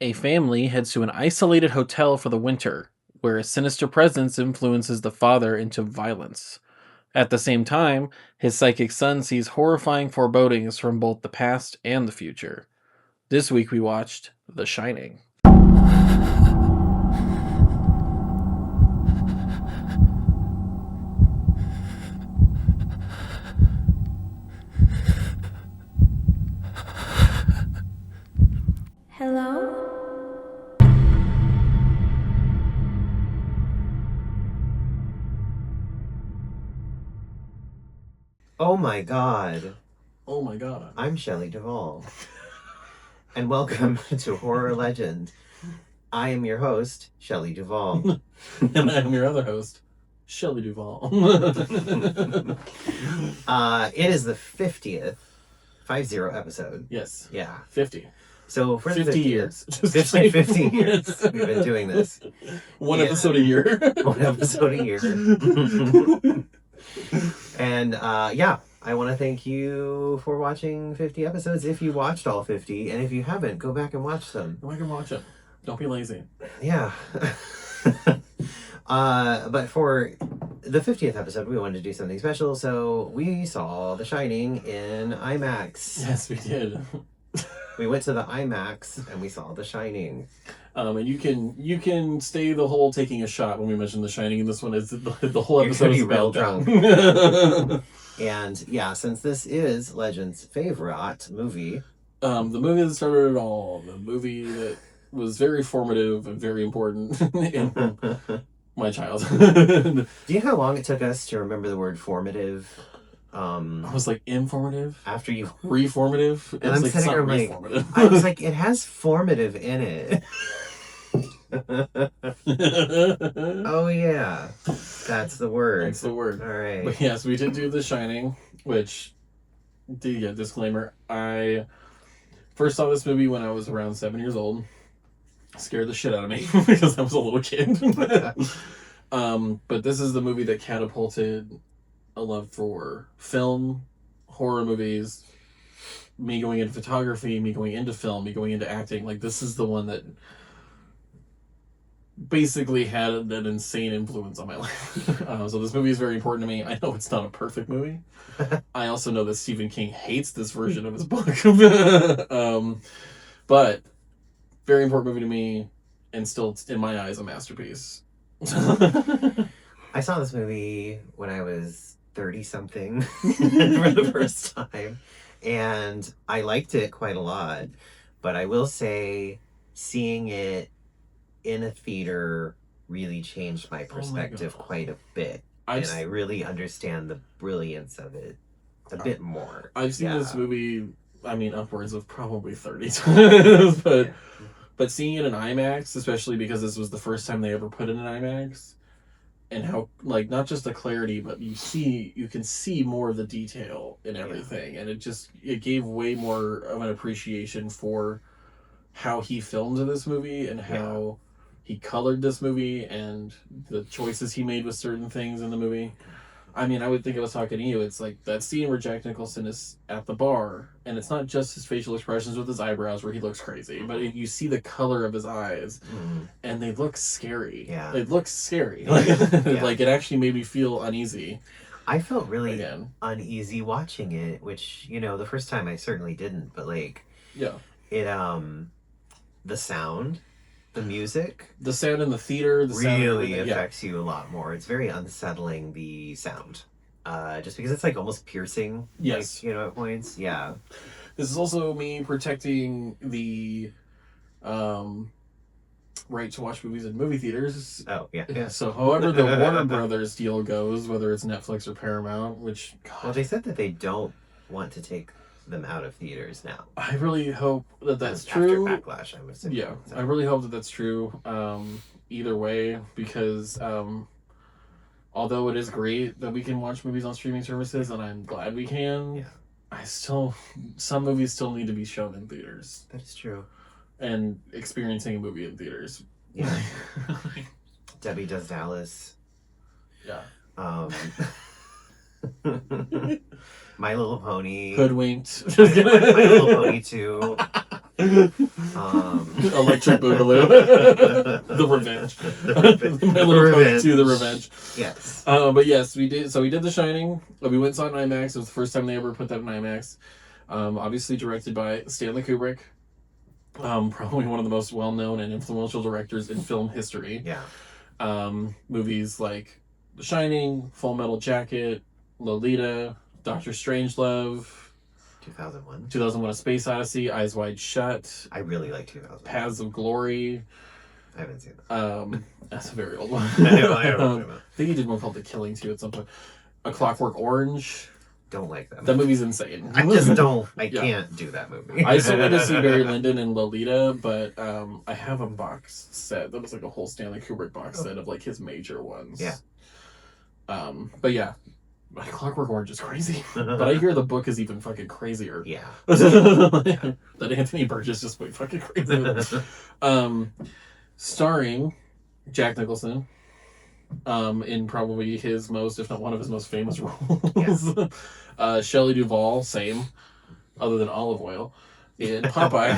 A family heads to an isolated hotel for the winter, where a sinister presence influences the father into violence. At the same time, his psychic son sees horrifying forebodings from both the past and the future. This week we watched The Shining. Hello? Oh my god. Oh my god. I'm Shelley Duvall. And welcome to Horror Legend. I am your host, Shelley Duvall. And I am your other host, Shelley Duvall. It is the 50th 50 episode. Yes. Yeah. 50. So for the 50 50th, years. 50 years we've been doing this. One episode a year. One episode a year. And I want to thank you for watching 50 episodes if you watched all 50, and if you haven't, go back and watch them. Go back and watch it. Don't be lazy. Yeah. But for the 50th episode, we wanted to do something special, so we saw The Shining in IMAX. Yes, we did. We went to the IMAX and we saw The Shining. And you can stay the whole taking a shot when we mention The Shining, and this one is the whole episode is real about drunk. And yeah, since this is Legend's favorite movie, the movie that started it all, the movie that was very formative and very important in my childhood. Do you know how long it took us to remember the word formative? I was like, informative? After you... Reformative? And I'm sitting there like, I was like, it has formative in it. Oh yeah, that's the word. That's the word. All right. But yes, we did do The Shining, which, disclaimer, I first saw this movie when I was around 7 years old. Scared the shit out of me because I was a little kid. But this is the movie that catapulted a love for film, horror movies, me going into photography, me going into film, me going into acting. Like, this is the one that basically had an insane influence on my life. So this movie is very important to me. I know it's not a perfect movie. I also know that Stephen King hates this version of his book. But very important movie to me, and still, in my eyes, a masterpiece. I saw this movie when I was 30-something for the first time, and I liked it quite a lot. But I will say, seeing it in a theater really changed my perspective quite a bit. And I really understand the brilliance of it a bit more. I've seen this movie, I mean, upwards of probably 30 times, but seeing it in IMAX, especially because this was the first time they ever put it in IMAX, and how, like, not just the clarity, but you can see more of the detail in everything, and it gave way more of an appreciation for how he filmed this movie and how he colored this movie and the choices he made with certain things in the movie. I mean, I would think I was talking to you. It's like that scene where Jack Nicholson is at the bar, and it's not just his facial expressions with his eyebrows where he looks crazy, but you see the color of his eyes, and they look scary. Yeah. It looks scary. Like, it actually made me feel uneasy. I felt really uneasy watching it, which, the first time I certainly didn't, but it, the sound, the music, the sound in the theater, really affects you a lot more. It's very unsettling, the sound, just because it's like almost piercing. Yes, at points. Yeah, this is also me protecting the right to watch movies in movie theaters. Oh yeah. So, however the Warner Brothers deal goes, whether it's Netflix or Paramount, which well, they said that they don't want to take them out of theaters now. I really hope that's true. After backlash, I would say. Yeah, so. I really hope that that's true. Either way, because although it is great that we can watch movies on streaming services, and I'm glad we can, some movies still need to be shown in theaters. That is true. And experiencing a movie in theaters. Yeah. Debbie Does Dallas. Yeah. My Little Pony. Hoodwinked. My Little Pony 2. Electric Boogaloo. The Revenge. My Little Pony 2, The Revenge. Yes. But yes, we did. So we did The Shining. We went and saw it in IMAX. It was the first time they ever put that in IMAX. Obviously directed by Stanley Kubrick. Probably one of the most well-known and influential directors in film history. Yeah. Movies like The Shining, Full Metal Jacket, Lolita, Doctor Strangelove, 2001: A Space Odyssey, Eyes Wide Shut. I really like 2000. Paths of Glory. I haven't seen that. That's a very old one. I think he did one called The Killing too at some point. A Clockwork Orange. Don't like that. That movie's insane. I just don't. I can't do that movie. I still want to see Barry Lyndon and Lolita, but I have a box set that was like a whole Stanley Kubrick box set of like his major ones. Yeah. But yeah, Clockwork Orange is crazy. But I hear the book is even fucking crazier. Yeah. That Anthony Burgess just went fucking crazy. Starring Jack Nicholson. In probably his most, if not one of his most famous roles. Yeah. Shelley Duvall, same, other than olive oil, in Popeye.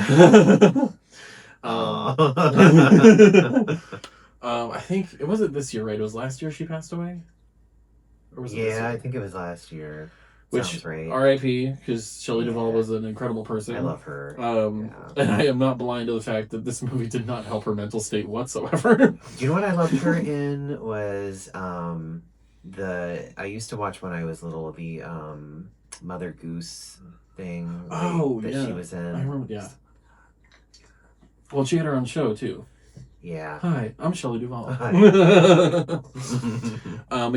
I think it wasn't this year, right? It was last year she passed away? Or was it this year? I think it was last year. Which, right. R.I.P., because Shelley Duvall was an incredible person. I love her. And I am not blind to the fact that this movie did not help her mental state whatsoever. Do you know what I loved her in was I used to watch when I was little, the Mother Goose thing that she was in. I remember, yeah. Well, she had her own show, too. Yeah. Hi, I'm Shelley Duvall. Hi. We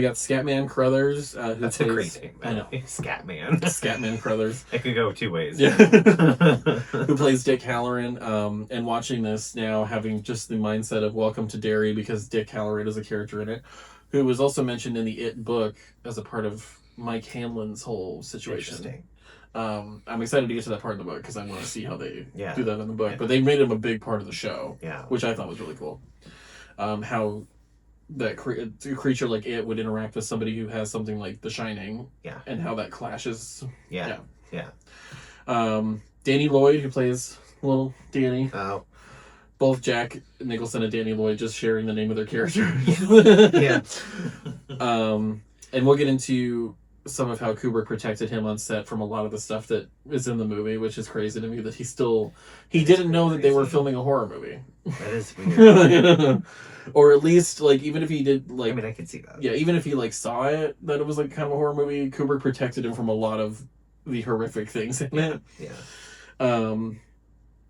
got Scatman Crothers. That's a great name. I know. Scatman. Scatman Crothers. It could go two ways. Yeah. Who plays Dick Halloran. And watching this now, having just the mindset of Welcome to Derry, because Dick Halloran is a character in it, who was also mentioned in the It book as a part of Mike Hamlin's whole situation. Interesting. I'm excited to get to that part of the book because I want to see how they do that in the book. Yeah. But they made him a big part of the show, which I thought was really cool. How that creature like it would interact with somebody who has something like The Shining, and how that clashes. Yeah. Danny Lloyd, who plays little Danny. Oh. Both Jack Nicholson and Danny Lloyd just sharing the name of their character. Yeah. And we'll get into some of how Kubrick protected him on set from a lot of the stuff that is in the movie, which is crazy to me that he didn't know that they were filming a horror movie. That is weird. Or at least, like, even if he did, like... I mean, I could see that. Yeah, even if he, like, saw it, that it was, like, kind of a horror movie, Kubrick protected him from a lot of the horrific things in it. Yeah.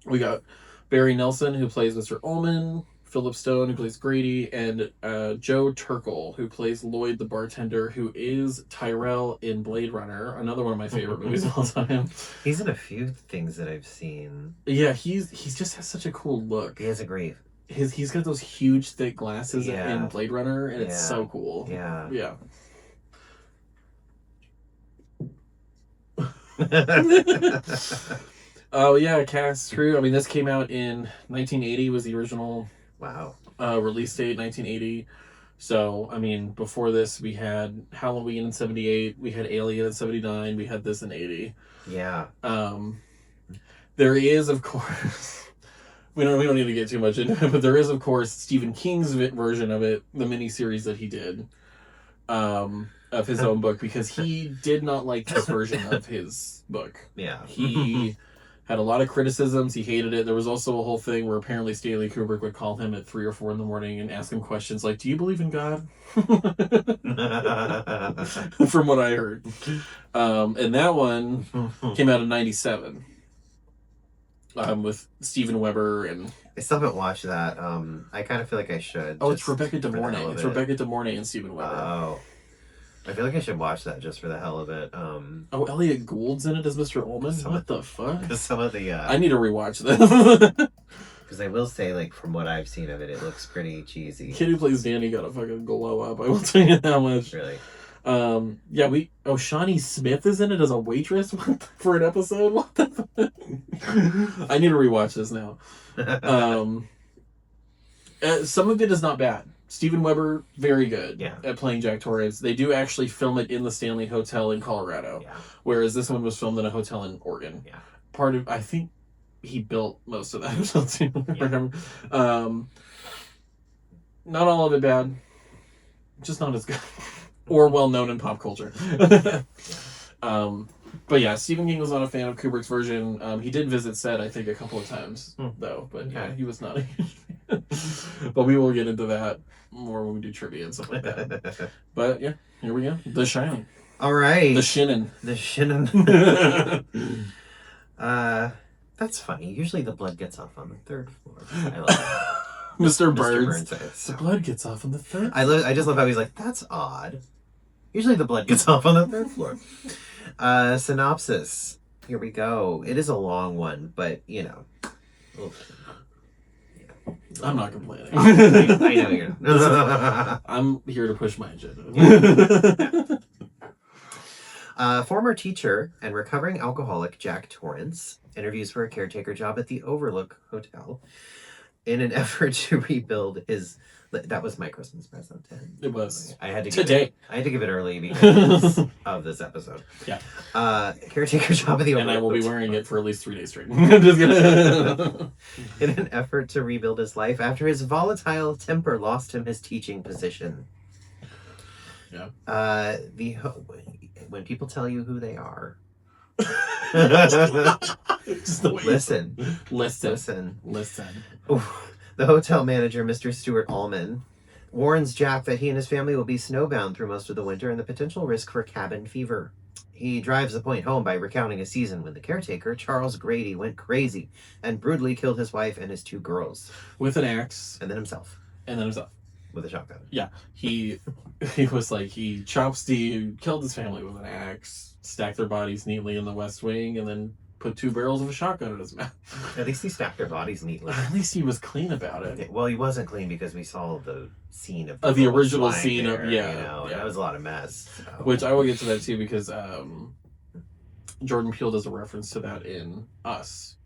We got Barry Nelson, who plays Mr. Ullman, Philip Stone, who plays Grady, and Joe Turkel, who plays Lloyd the bartender, who is Tyrell in Blade Runner, another one of my favorite movies of all time. He's in a few things that I've seen. Yeah, he's just has such a cool look. He has a great... He's got those huge, thick glasses in Blade Runner, and it's so cool. Yeah. Yeah. Oh, yeah, cast, crew. I mean, this came out in 1980, was the original... Wow. Release date 1980. So, I mean, before this, we had Halloween in 78, we had Alien in 79, we had this in 80. Yeah. There is, of course, we don't need to get too much into it, but there is, of course, Stephen King's version of it, the miniseries that he did, of his own book, because he did not like this version of his book. Yeah. He had a lot of criticisms. He hated it. There was also a whole thing where apparently Stanley Kubrick would call him at 3 or 4 in the morning and ask him questions like, "Do you believe in God?" From what I heard. And that one came out in 97. With Steven Weber and... I still haven't watched that. I kind of feel like I should. Oh, it's Rebecca De Mornay. It's Rebecca De Mornay and Steven Weber. Oh. I feel like I should watch that just for the hell of it. Oh, Elliot Gould's in it as Mr. Ullman? What the fuck? Some of the... I need to rewatch this. Because I will say, like, from what I've seen of it, it looks pretty cheesy. Kid who plays Danny got a fucking glow up. I will tell you that much. Really? Shawnee Smith is in it as a waitress for an episode? What the fuck? I need to rewatch this now. Some of it is not bad. Steven Weber, very good at playing Jack Torrance. They do actually film it in the Stanley Hotel in Colorado, whereas this one was filmed in a hotel in Oregon. Yeah. Part of, I think, he built most of that hotel too. Not all of it bad, just not as good or well known in pop culture. But yeah, Stephen King was not a fan of Kubrick's version. He did visit set, I think, a couple of times though, but yeah, he was not a huge fan. But we will get into that more when we do trivia and stuff like that. But yeah, here we go. The Shining. All right. The Shinin. The Shinin. That's funny. Usually the blood gets off on the third floor. I love that. Mr. Burns. Burns. The blood gets off on the third. I just love how he's like, that's odd. Usually the blood gets off on the third floor. Synopsis. Here we go. It is a long one, but you know. I'm not complaining. I know you're not. I'm here to push my agenda. Former teacher and recovering alcoholic Jack Torrance interviews for a caretaker job at the Overlook Hotel in an effort to rebuild his... That was my Christmas present. It was. I had to today. I had to give it early because of this episode. Yeah. Caretaker job at the Overlook And I will be Hotel. wearing it for at least 3 days straight. I'm just kidding. In an effort to rebuild his life after his volatile temper lost him his teaching position. Yeah. When people tell you who they are, listen. Oof. The hotel manager, Mr. Stuart Allman, warns Jack that he and his family will be snowbound through most of the winter and the potential risk for cabin fever. He drives the point home by recounting a season when the caretaker, Charles Grady, went crazy and brutally killed his wife and his 2 girls. With an axe. And then himself. With a shotgun. Yeah. He was like, he killed his family with an axe, stacked their bodies neatly in the West Wing, and then put 2 barrels of a shotgun in his mouth. At least he stacked their bodies neatly. At least he was clean about it. Well, he wasn't clean because we saw the scene of the original scene there, of that was a lot of mess. So. Which I will get to that too because Jordan Peele does a reference to that in Us.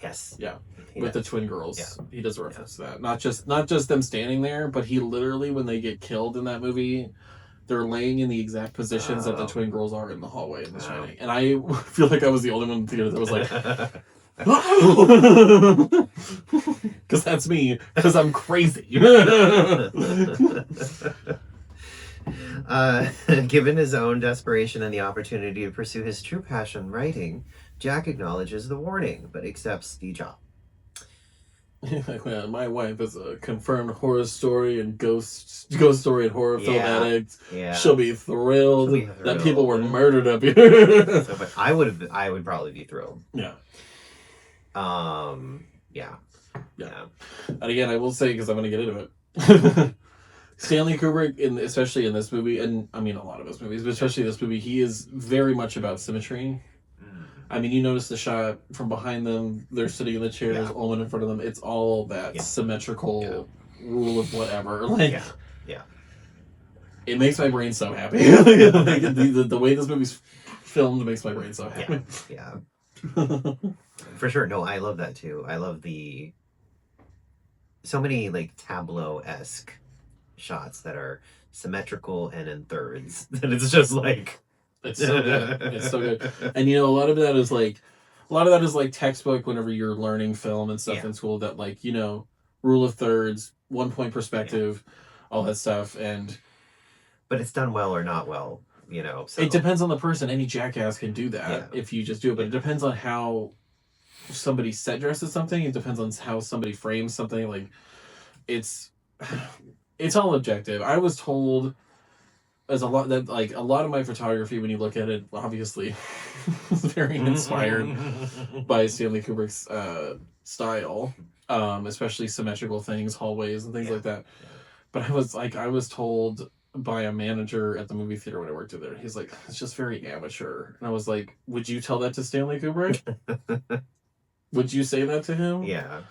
Yes. Yeah. With the twin girls. Yeah. He does a reference to that. Not just them standing there, but he literally, when they get killed in that movie, they're laying in the exact positions that the twin girls are in the hallway in The Shining. And I feel like I was the only one in the theater that was like, because that's me, because I'm crazy. Given his own desperation and the opportunity to pursue his true passion, writing, Jack acknowledges the warning, but accepts the job. My wife is a confirmed horror story and ghost story and horror film addict. Yeah. She'll be thrilled that people were murdered up here. But I would probably be thrilled. Yeah. Yeah. And again, I will say, because I'm going to get into it, Stanley Kubrick, especially in this movie, and I mean a lot of his movies, but especially this movie, he is very much about symmetry. I mean, you notice the shot from behind them, they're sitting in the chairs, Ullman in front of them. It's all that symmetrical rule of whatever. Like, it makes my brain so happy. The way this movie's filmed makes my brain so happy. Yeah. For sure. No, I love that too. I love so many like tableau-esque shots that are symmetrical and in thirds. That it's just like... It's so good. It's so good. And a lot of that is like textbook whenever you're learning film and stuff in school, that like, rule of thirds, 1 point perspective, all that stuff. But it's done well or not well, So. It depends on the person. Any jackass can do that if you just do it, but it depends on how somebody set dresses something. It depends on how somebody frames something. Like it's all objective. I was told a lot of my photography, when you look at it, obviously is very inspired by Stanley Kubrick's style, especially symmetrical things, hallways and things like that. But I was told by a manager at the movie theater when I worked there, he's like, it's just very amateur. And I was like, would you tell that to Stanley Kubrick? Would you say that to him? Yeah.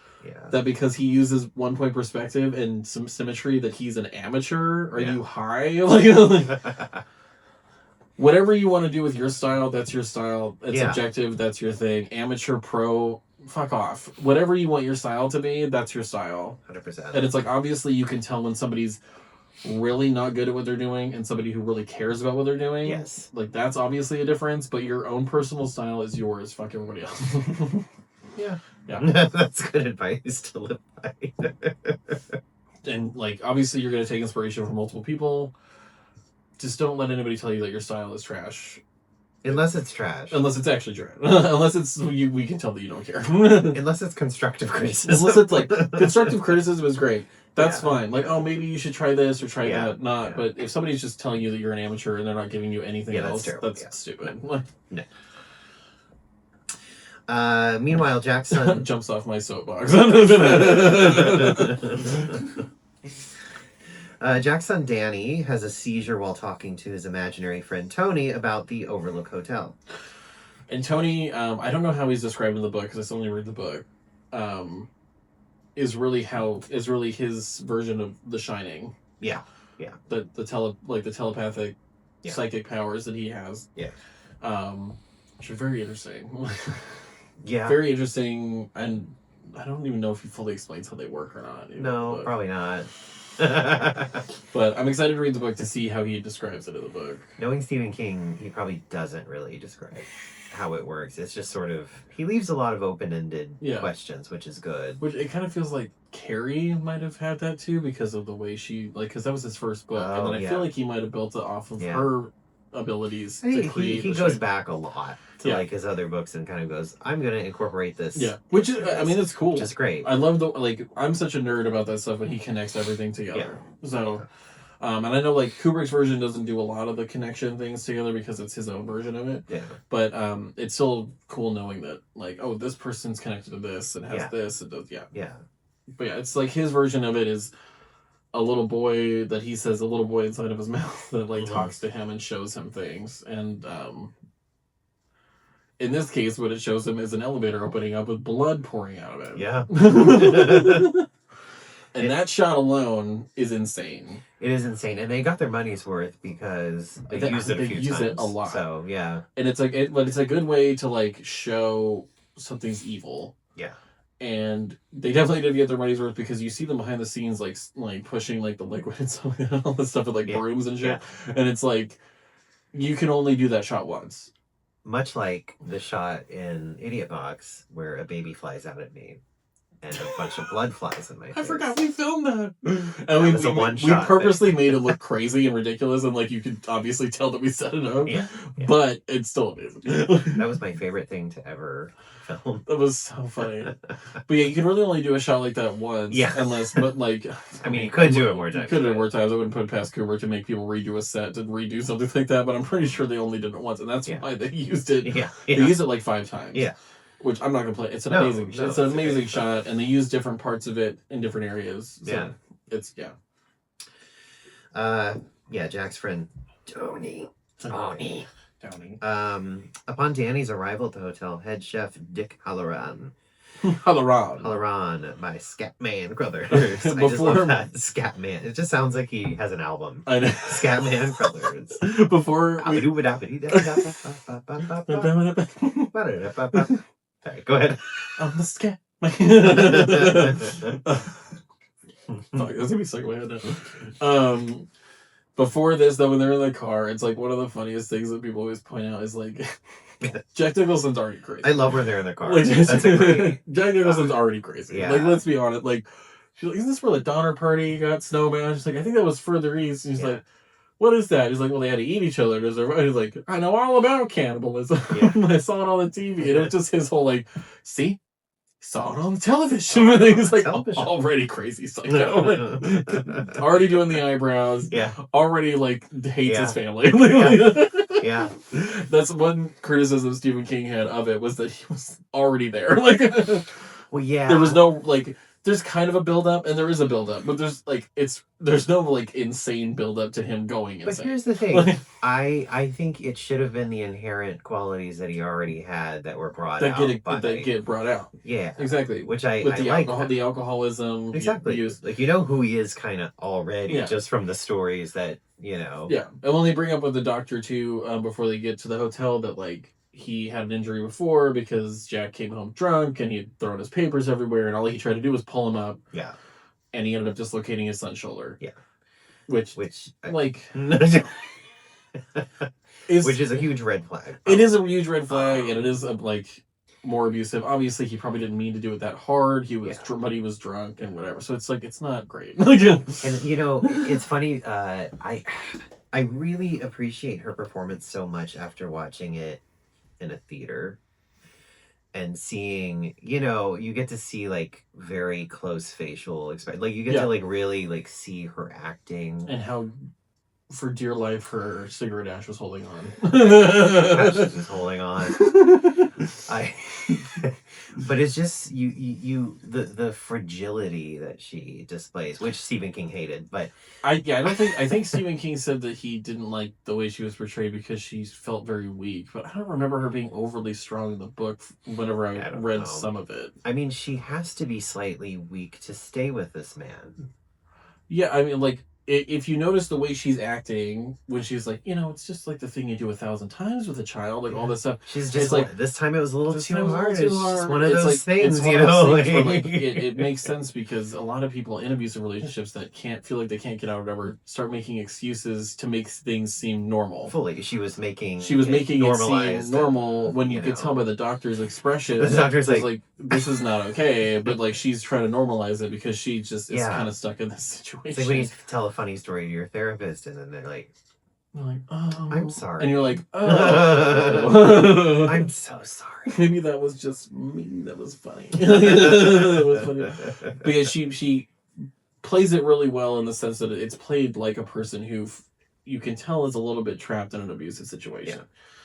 That because he uses 1 point perspective and some symmetry that he's an amateur? Are you high? Whatever you want to do with your style, that's your style. It's objective, that's your thing. Amateur, pro, fuck off. Whatever you want your style to be, that's your style. 100%. And it's like, obviously you can tell when somebody's really not good at what they're doing and somebody who really cares about what they're doing. Yes. Like, that's obviously a difference, but your own personal style is yours. Fuck everybody else. Yeah. Yeah. That's good advice to live by. And, like, obviously you're going to take inspiration from multiple people. Just don't let anybody tell you that your style is trash. Unless it's trash. Unless it's actually trash. Unless it's we can tell that you don't care. Unless it's constructive criticism. Unless it's like constructive criticism is great. That's fine. Like, oh, maybe you should try this or try that. Not. But if somebody's just telling you that you're an amateur and they're not giving you anything else, that's stupid. No. Meanwhile, Jackson jumps off my soapbox. Jack's son Danny has a seizure while talking to his imaginary friend Tony about the Overlook Hotel. And Tony, I don't know how he's described in the book because I still only read the book. Is really his version of The Shining. Yeah. The telepathic, psychic powers that he has. Yeah. Which are very interesting. Yeah. Very interesting, and I don't even know if he fully explains how they work or not. No, probably not. But I'm excited to read the book to see how he describes it in the book. Knowing Stephen King, he probably doesn't really describe how it works. It's just sort of, he leaves a lot of open-ended questions, which is good. Which it kind of feels like Carrie might have had that too, because of the way she, like, because that was his first book, and then I feel like he might have built it off of her abilities to create. He goes back a lot to like his other books and kind of goes, I'm gonna incorporate this. Yeah, which is, I mean, it's cool. Which is great. I love I'm such a nerd about that stuff when he connects everything together. So, and I know like Kubrick's version doesn't do a lot of the connection things together because it's his own version of it. Yeah. But it's still cool knowing that like, oh, this person's connected to this and has this and does yeah. But yeah, it's like his version of it is a little boy that he says a little boy inside of his mouth that like talks to him and shows him things. And in this case, what it shows him is an elevator opening up with blood pouring out of it. Yeah. And that shot alone is insane. It is insane. And they got their money's worth because they used it a few times. They use it a lot. So, yeah. And it's like, but it's a good way to like show something's evil. Yeah. And they definitely did get their money's worth because you see them behind the scenes, like pushing like the liquid and stuff, all this stuff with like brooms and shit. Yeah. And it's like, you can only do that shot once. Much like the shot in Idiot Box where a baby flies out at me and a bunch of blood flies in my face. I forgot we filmed that. And we purposely made it look crazy and ridiculous, and like you could obviously tell that we set it up. Yeah. But it's still amazing. That was my favorite thing to ever film. That was so funny. But yeah, you can really only do a shot like that once. Yeah. But like, I mean, you could do it more times. Could do it more times. I wouldn't put it past Kubrick to make people redo a set to redo something like that. But I'm pretty sure they only did it once, and that's why they used it. Yeah. They used it like 5 times. Yeah. Which I'm not gonna play. It's an amazing. It's an amazing shot, and they use different parts of it in different areas. So it's Jack's friend Tony. Downey. Upon Danny's arrival at the hotel, head chef Dick Halloran. Halloran by Scatman Crothers. I just love that. Scatman. It just sounds like he has an album. I know. Scatman Crothers. Sorry, go ahead. I'm the scat. Fuck, that's gonna be stuck in my head now. Before this, though, when they're in the car, it's like one of the funniest things that people always point out is like Jack Nicholson's already crazy. I love when they're in the car. Like, Jack Nicholson's already crazy. Yeah. Like, let's be honest. Like, she's like, "Is this where the Donner Party got snowbound?" She's like, "I think that was further east." And he's like, "What is that?" He's like, "Well, they had to eat each other." He's like, "I know all about cannibalism. I saw it on the TV." And it was just his whole like, "See, saw it on the television." He's like, already crazy psycho. Already doing the eyebrows. Yeah. Already like hates his family. Yeah. That's one criticism Stephen King had of it, was that he was already there. Like, well, yeah. There was no like. There's kind of a build-up, and there is a build-up, but there's no like insane build-up to him going insane. But here's the thing, I think it should have been the inherent qualities that he already had that were brought out. That get brought out. Yeah, exactly. Which I the like alcoholism. Exactly. Like, you know who he is kind of already, just from the stories that, you know. Yeah, and when they bring up with the doctor too, before they get to the hotel, that like he had an injury before because Jack came home drunk and he had thrown his papers everywhere, and all he tried to do was pull him up. Yeah. And he ended up dislocating his son's shoulder. Yeah. Which like which is a huge red flag. It is a huge red flag, and it is like more abusive. Obviously, he probably didn't mean to do it that hard. He was, Yeah. but he was drunk and whatever. So it's like it's not great. And it's funny. I really appreciate her performance so much after watching it in a theater and seeing. You get to see like very close facial expression. Like you get to like really like see her acting and how. For dear life, her cigarette ash was holding on. Ash was just holding on. But it's just the fragility that she displays, which Stephen King hated. But I think Stephen King said that he didn't like the way she was portrayed because she felt very weak. But I don't remember her being overly strong in the book. Whenever I read some of it, I mean, she has to be slightly weak to stay with this man. Yeah, I mean, like. If you notice the way she's acting when she's like, it's just like the thing you do 1,000 times with a child, like all this stuff. She's just like, this time it was a little too hard. It's just one of it's those things, it makes sense because a lot of people in abusive relationships that feel like they can't get out or whatever start making excuses to make things seem normal. Fully, she was making it seem normal when you could tell by the doctor's expression. The doctor's like, this is not okay, but like she's trying to normalize it because she just is kind of stuck in this situation. It's like when you tell a funny story to your therapist and then they're like, oh, I'm sorry. And you're like, oh. I'm so sorry. Maybe that was just me. That was funny. That was funny. Because she plays it really well in the sense that it's played like a person who you can tell is a little bit trapped in an abusive situation.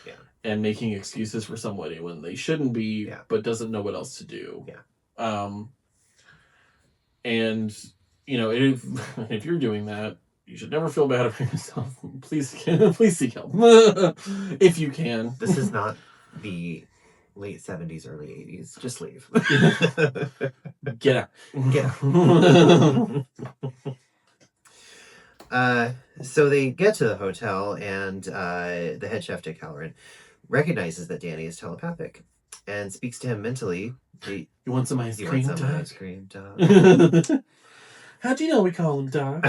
Yeah. And making excuses for somebody when they shouldn't be, but doesn't know what else to do. Yeah. And if you're doing that, you should never feel bad about yourself. Please seek help if you can. This is not the late 70s, early 80s. Just leave. Get out. So they get to the hotel, and the head chef, Dick Halloran, recognizes that Danny is telepathic and speaks to him mentally. You want some ice cream, Doc? Ice cream, Doc. How do you know we call him Doc?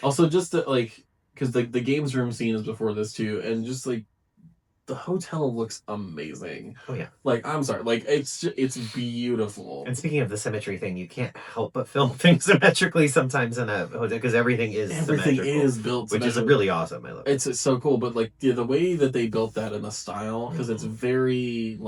Also, just to, because the games room scene is before this too, and just the hotel looks amazing. Oh yeah. I'm sorry, it's beautiful. And speaking of the symmetry thing, you can't help but film things symmetrically sometimes in a hotel because everything is built, which is really awesome. I love it. It's so cool, but the way that they built that in the style, because it's very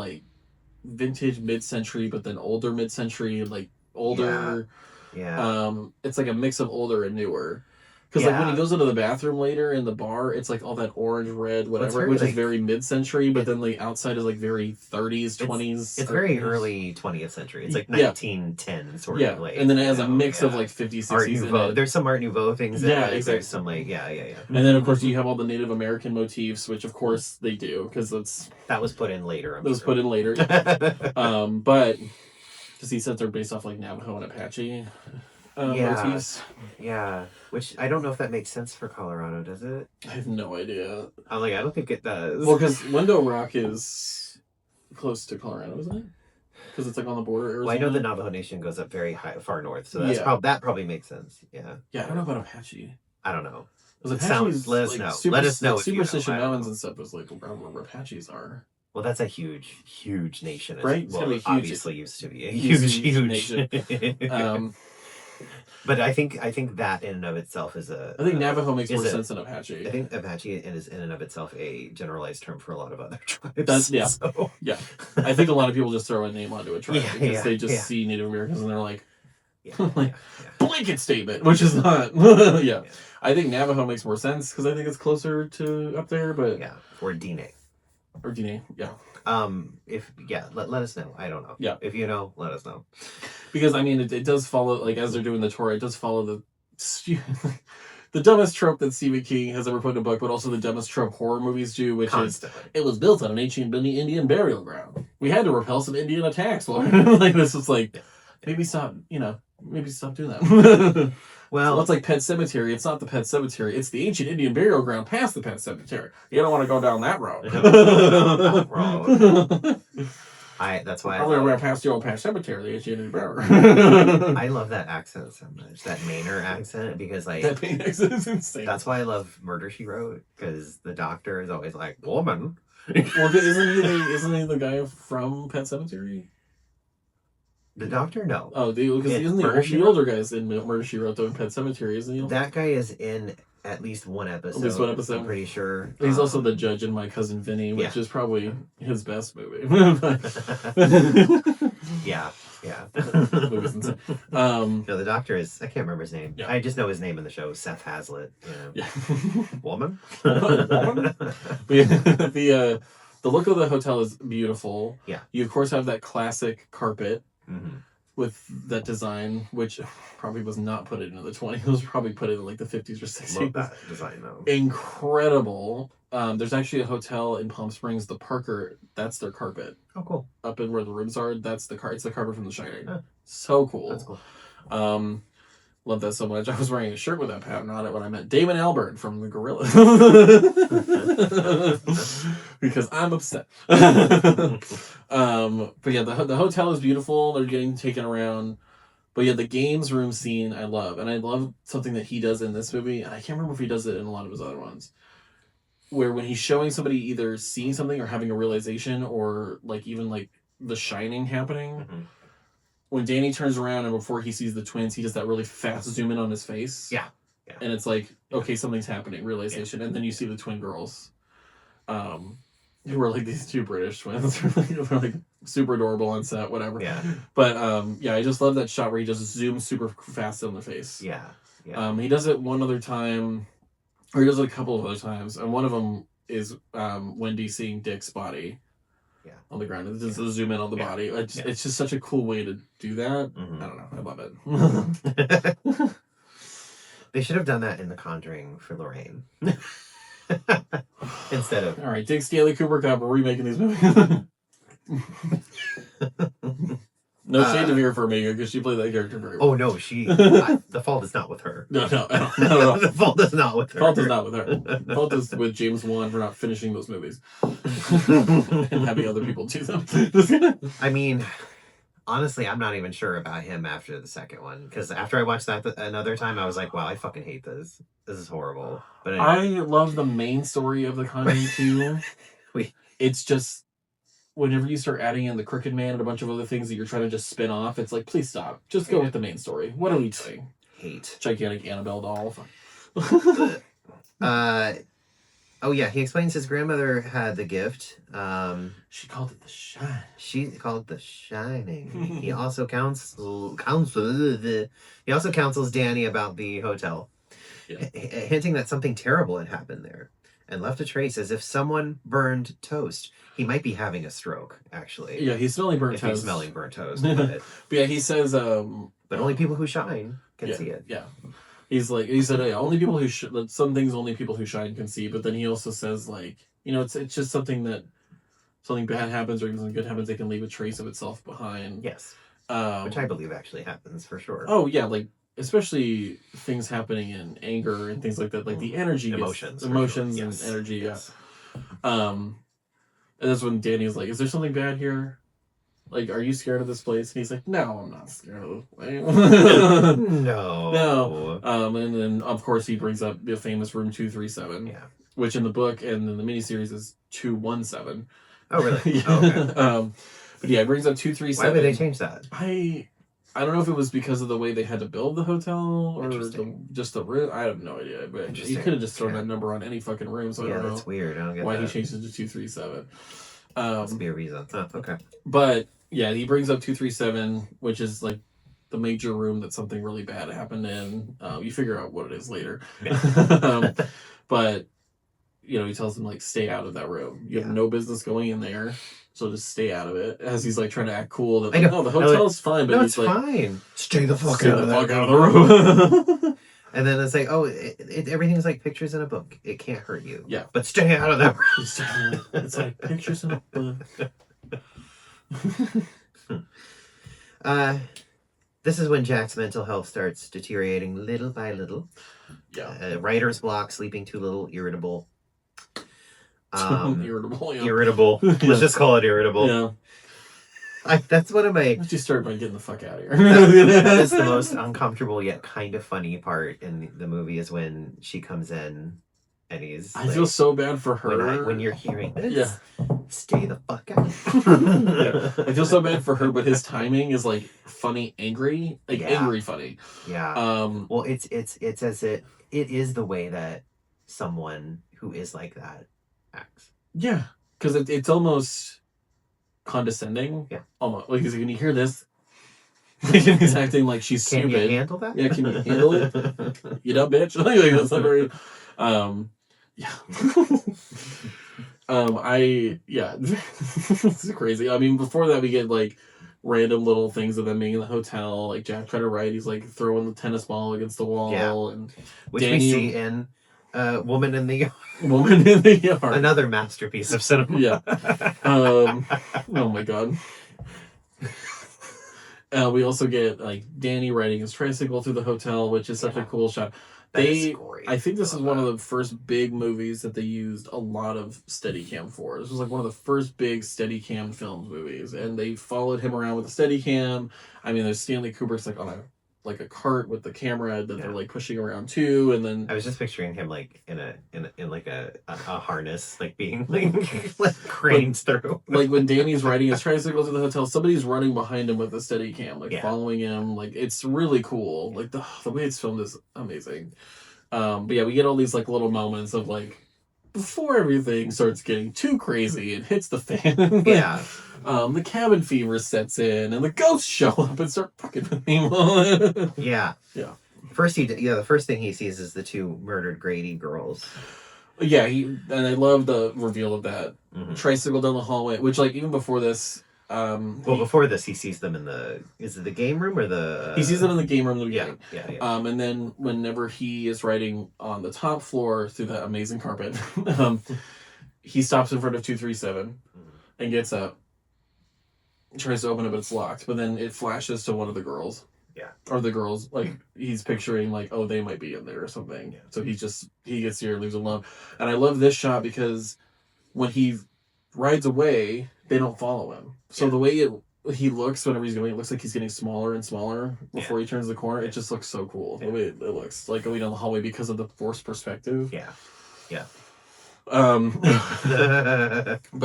vintage mid-century, but then older mid-century, older. Yeah. It's like a mix of older and newer. Because when he goes into the bathroom later in the bar, it's all that orange, red, whatever, which is very mid-century, but then the outside is very 30s, 20s. It's very early 20th century. It's 1910 sort of. And then it has a mix of 50s, 60s. Art Nouveau. There's some Art Nouveau things in it. Exactly. There's some And then of course you have all the Native American motifs, which of course they do, because that was put in later. Put in later. But because he said they're based off Navajo and Apache motifs. Yeah. Which I don't know if that makes sense for Colorado, does it? I have no idea. I don't think it does. Well, because Window Rock is close to Colorado, isn't it? Because it's on the border. Arizona. Well, I know the Navajo Nation goes up very far north, so that's that probably makes sense. Yeah. Yeah, I don't know about Apache. I don't know. Let us know. Let us know. Superstition Mountains and stuff is around where Apaches are. Well, that's a huge, huge nation. Right? It's huge. Obviously used to be a huge nation. But I think that in and of itself is a... I think Navajo makes more sense than Apache. I think Apache is in and of itself a generalized term for a lot of other tribes. Yeah. I think a lot of people just throw a name onto a tribe because they just see Native Americans and they're like, blanket statement, which is not. I think Navajo makes more sense because I think it's closer to up there, but... Yeah, or Dine. Let us know. I don't know. Yeah. If you know, let us know. Because it does follow, as they're doing the tour, it does follow the dumbest trope that Stephen King has ever put in a book, but also the dumbest trope horror movies do, which is it was built on an ancient Indian burial ground. We had to repel some Indian attacks. This is maybe stop. Maybe stop doing that. Well, it's like Pet Cemetery. It's not the Pet Cemetery. It's the ancient Indian burial ground past the Pet Cemetery. You don't want to go down that road. That's why we're going past the old Pet Cemetery, the ancient Indian burial ground. I love that accent so much. That Mainer accent, because that Mainer accent is insane. That's why I love Murder, She Wrote, because the doctor is always like, woman. Well, isn't he the guy from Pet Sematary? The doctor? No. Oh, because In isn't Murder, She the Wrote? older guys in Murder She Wrote though in Pet Cemetery, isn't he? That guy is in at least one episode. At least one episode. I'm pretty sure. He's also the judge in My Cousin Vinny, which is probably his best movie. Yeah. Movie's insane. No, the doctor is, I can't remember his name. Yeah. I just know his name in the show, Seth Hazlitt. Yeah. Woman? The look of the hotel is beautiful. Yeah. You of course have that classic carpet Mm-hmm. with that design, which probably was not put into the 20s. It was probably put in like the 50s or 60s. Love that design though. Incredible. There's actually a hotel in Palm Springs, the Parker. That's their carpet. Oh, cool. Up in where the rooms are, that's the It's the carpet from The Shining. Huh. So cool. That's cool. Love that so much. I was wearing a shirt with that pattern on it when I met Damon Albarn from the Gorilla. Because I'm upset. But yeah, the hotel is beautiful. They're getting taken around. But yeah, the games room scene I love. And I love something that he does in this movie. And I can't remember if he does it in a lot of his other ones. Where when he's showing somebody either seeing something or having a realization or like even like The Shining happening. Mm-hmm. When Danny turns around and before he sees the twins, he does that really fast zoom in on his face. Yeah. And it's like, okay, something's happening, realization. Yeah. And then you see the twin girls, who are like these two British twins. They're like super adorable on set, whatever. Yeah. But yeah, I just love that shot where he just zooms super fast on the face. Yeah. He does it one other time, or he does it a couple of other times. And one of them is Wendy seeing Dick's body. Yeah, on the ground. It's just a zoom in on the body. It's just such a cool way to do that. Mm-hmm. I don't know. I love it. They should have done that in The Conjuring for Lorraine. Instead of... All right, take Stanley Kubrick up. We're remaking these movies. No shade to Vera Farmiga because she played that character very well. Oh, no. The fault is not with her. No. The fault is not with her. The fault is not with her. The fault is with James Wan for not finishing those movies. And having other people do them. I mean, honestly, I'm not even sure about him after the second one. Because after I watched that another time, I was like, wow, I fucking hate this. This is horrible. But anyway. I love the main story of The Conjuring 2. It's just... whenever you start adding in the Crooked Man and a bunch of other things that you're trying to just spin off, it's like, please stop. Just go with the main story. What are we doing? Hate. Gigantic Annabelle doll. Oh, yeah. He explains his grandmother had the gift. She called it the Shine. She called it the Shining. He also counsels Danny about the hotel, hinting that something terrible had happened there. And left a trace as if someone burned toast. He might be having a stroke, actually. Yeah, he's smelling burnt toast. He's smelling burnt toast. But yeah, he says... but only people who shine can see it. Yeah. He said, only people who... some things only people who shine can see. But then he also says, like, it's just something that... something bad happens or even something good happens, it can leave a trace of itself behind. Yes. Which I believe actually happens, for sure. Oh, yeah, like... especially things happening in anger and things like that, like the energy, emotions and energy. Yes. And that's when Danny's like, "Is there something bad here? Like, are you scared of this place?" And he's like, "No, I'm not scared of this place." No. And then of course he brings up the famous room 237. Yeah. Which in the book and in the miniseries is 217. Oh, really? Oh, okay. But yeah, it brings up 237. Why would they change that? I don't know if it was because of the way they had to build the hotel or just the room. I have no idea. But you could have just thrown that number on any fucking room. So I don't know. That's weird. I don't get why that. he changed it to 237. Must be a reason. Oh, okay. But yeah, he brings up 237, which is like the major room that something really bad happened in. You figure out what it is later. Yeah. But he tells him like, stay out of that room. You have no business going in there. So just stay out of it. As he's like trying to act cool. That, like, no, the hotel's fine. But it's fine. Stay the fuck out of the room. And then it's like, everything's like pictures in a book. It can't hurt you. Yeah. But stay out of that room. It's like pictures in a book. This is when Jack's mental health starts deteriorating little by little. Yeah. Writer's block, sleeping too little, irritable. Irritable. Let's just call it irritable. Yeah. That's one of my... Let's just start by getting the fuck out of here. That is the most uncomfortable yet kind of funny part in the movie is when she comes in and he's I feel so bad for her. when you're hearing this, yeah, stay the fuck out. yeah. I feel so bad for her, but his timing is like funny, angry, like angry funny. Yeah. Well, it's as it is the way that someone who is like that acts. Yeah, because it's almost condescending. Yeah. Almost like when you hear this, he's acting like she's Can stupid. you handle that? Yeah, can you handle it? You dumb bitch. Like that's not very. Yeah. It's crazy. I mean, before that we get like random little things of them being in the hotel. Like Jack trying to write, he's like throwing the tennis ball against the wall, and which we see in Woman in the Yard. Woman in the Yard, another masterpiece of cinema. Yeah. Oh my god. We also get like Danny riding his tricycle through the hotel, which is such a cool shot. I think this is one of the first big movies that they used a lot of Steadicam for. This was like one of the first big Steadicam film movies, and they followed him around with a Steadicam. I mean, there's Stanley Kubrick's like on a cart with the camera that they're like pushing around too, and then I was just picturing him like in like a harness, like being like craned through. Like when Danny's riding his tricycle to the hotel, somebody's running behind him with a Steadicam, like following him. Like it's really cool. Like the way it's filmed is amazing. But yeah, we get all these like little moments of like before everything starts getting too crazy and hits the fan. Yeah. The cabin fever sets in, and the ghosts show up and start fucking with people. Yeah. Yeah. The first thing he sees is the two murdered Grady girls. Yeah, and I love the reveal of that tricycle down the hallway, which like even before this. Before this, he sees them in is it the game room or the? He sees them in the game room in the beginning. Yeah. And then whenever he is riding on the top floor through that amazing carpet, he stops in front of 237 and gets up. Tries to open it, but it's locked. But then it flashes to one of the girls. Yeah. Or the girls, like, he's picturing, like, oh, they might be in there or something. Yeah. So he gets here and leaves alone. And I love this shot because when he rides away, they don't follow him. So the way he looks whenever he's going, it looks like he's getting smaller and smaller before he turns the corner. It just looks so cool. The way it looks, like, going down the hallway because of the forced perspective. Yeah. But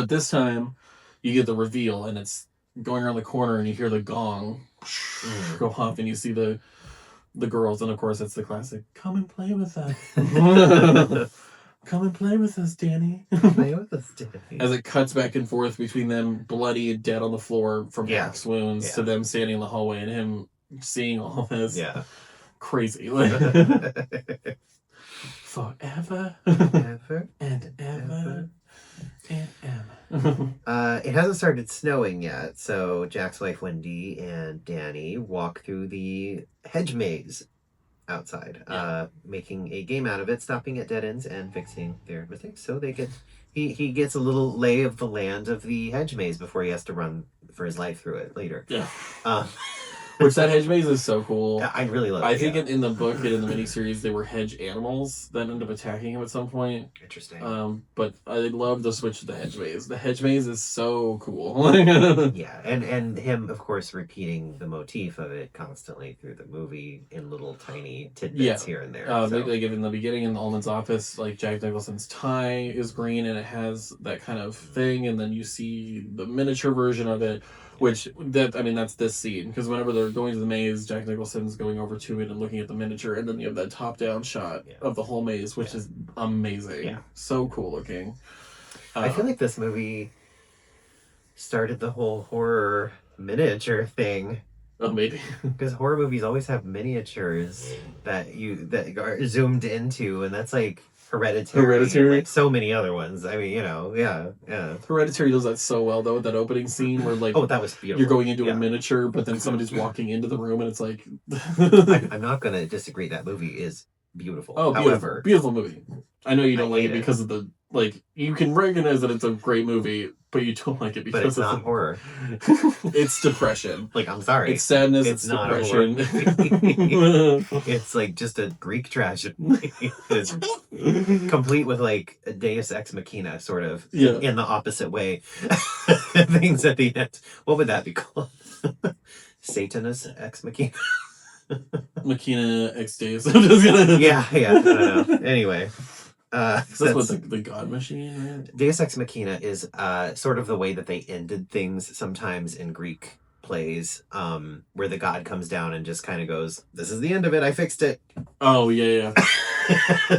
this time, you get the reveal, and it's going around the corner and you hear the gong go off and you see the girls, and of course it's the classic come and play with us. Come and play with us, Danny. Play with us, Danny. As it cuts back and forth between them bloody and dead on the floor from axe wounds to them standing in the hallway and him seeing all this crazy forever ever and ever and ever. It hasn't started snowing yet, so Jack's wife Wendy and Danny walk through the hedge maze outside, making a game out of it, stopping at dead ends and fixing their mistakes. So they get he gets a little lay of the land of the hedge maze before he has to run for his life through it later. Yeah. Which that hedge maze is so cool. I really love it. I think in the book and in the miniseries, they were hedge animals that end up attacking him at some point. Interesting. But I love the switch to the hedge maze. The hedge maze is so cool. Yeah, and him, of course, repeating the motif of it constantly through the movie in little tiny tidbits here and there. Like in the beginning in the Almond's office, like Jack Nicholson's tie is green and it has that kind of thing, and then you see the miniature version of it. Which that's this scene, because whenever they're going to the maze, Jack Nicholson's going over to it and looking at the miniature, and then you have that top-down shot of the whole maze, which is amazing. Yeah. So cool looking. I feel like this movie started the whole horror miniature thing. Oh, maybe. Because horror movies always have miniatures that are zoomed into, and that's like Hereditary. Like so many other ones. I mean, yeah. Hereditary does that so well, though, with that opening scene where, like, that was beautiful. You're going into a miniature, but then somebody's walking into the room, and it's like... I'm not going to disagree. That movie is beautiful. Oh, beautiful movie. I know you don't like it because of the... Like, you can recognize that it's a great movie, but you don't like it because it's not horror. It's depression. Like, I'm sorry. It's sadness, it's not depression. It's like just a Greek tragedy. It's complete with like a Deus Ex Machina, sort of, in the opposite way. Things at the end. What would that be called? Satanus Ex Machina? Machina Ex Deus. I'm just gonna... Yeah, I don't know. Anyway. That's what the God machine, right? Deus Ex Machina is sort of the way that they ended things sometimes in Greek plays, where the god comes down and just kind of goes, "This is the end of it. I fixed it." Oh yeah.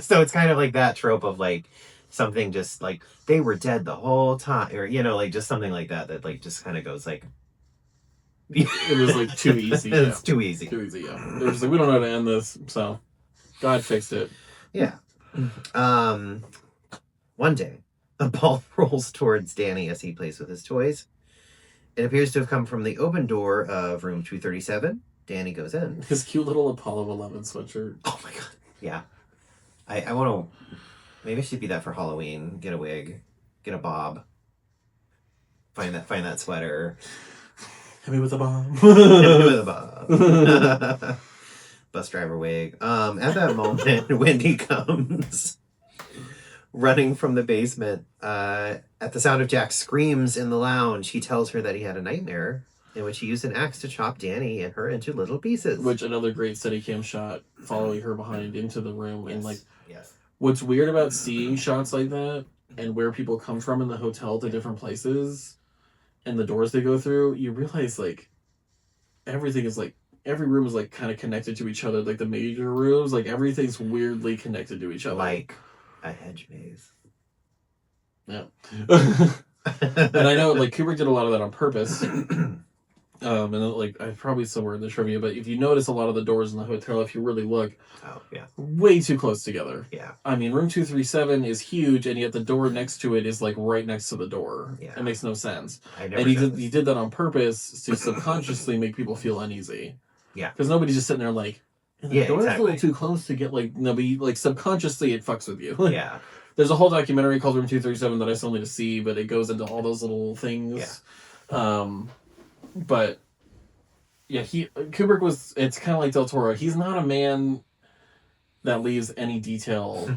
So it's kind of like that trope of like something just like they were dead the whole time, or like just something like that like just kind of goes like. It was like too easy. It's too easy. Too easy. Yeah. They're just like, we don't know how to end this, so God fixed it. Yeah. One day, a ball rolls towards Danny as he plays with his toys. It appears to have come from the open door of room 237. Danny goes in. His cute little Apollo 11 sweatshirt. Oh my god. Yeah. I want to... Maybe I should be that for Halloween. Get a wig. Get a bob. Find that sweater. Hit me with a bomb. Hit me with a bob. Bus driver wig. At that moment, Wendy comes running from the basement. At the sound of Jack's screams in the lounge, he tells her that he had a nightmare in which he used an axe to chop Danny and her into little pieces. Which another great Steadicam shot following her behind into the room. Yes. And like, yes. What's weird about seeing shots like that and where people come from in the hotel to different places and the doors they go through, you realize like everything is like, every room is like kind of connected to each other. Like the major rooms, like everything's weirdly connected to each other. Like a hedge maze. Yeah. And I know like Kubrick did a lot of that on purpose. And like I probably somewhere in the trivia, but if you notice a lot of the doors in the hotel, if you really look, way too close together. Yeah. I mean, room 237 is huge, and yet the door next to it is like right next to the door. Yeah. It makes no sense. And he did that on purpose to subconsciously make people feel uneasy. Yeah. Because nobody's just sitting there like, the door's exactly. a little too close to get like nobody like subconsciously it fucks with you. Yeah. There's a whole documentary called Room 237 that I still need to see, but it goes into all those little things. Yeah. But yeah, Kubrick was. It's kind of like Del Toro. He's not a man that leaves any detail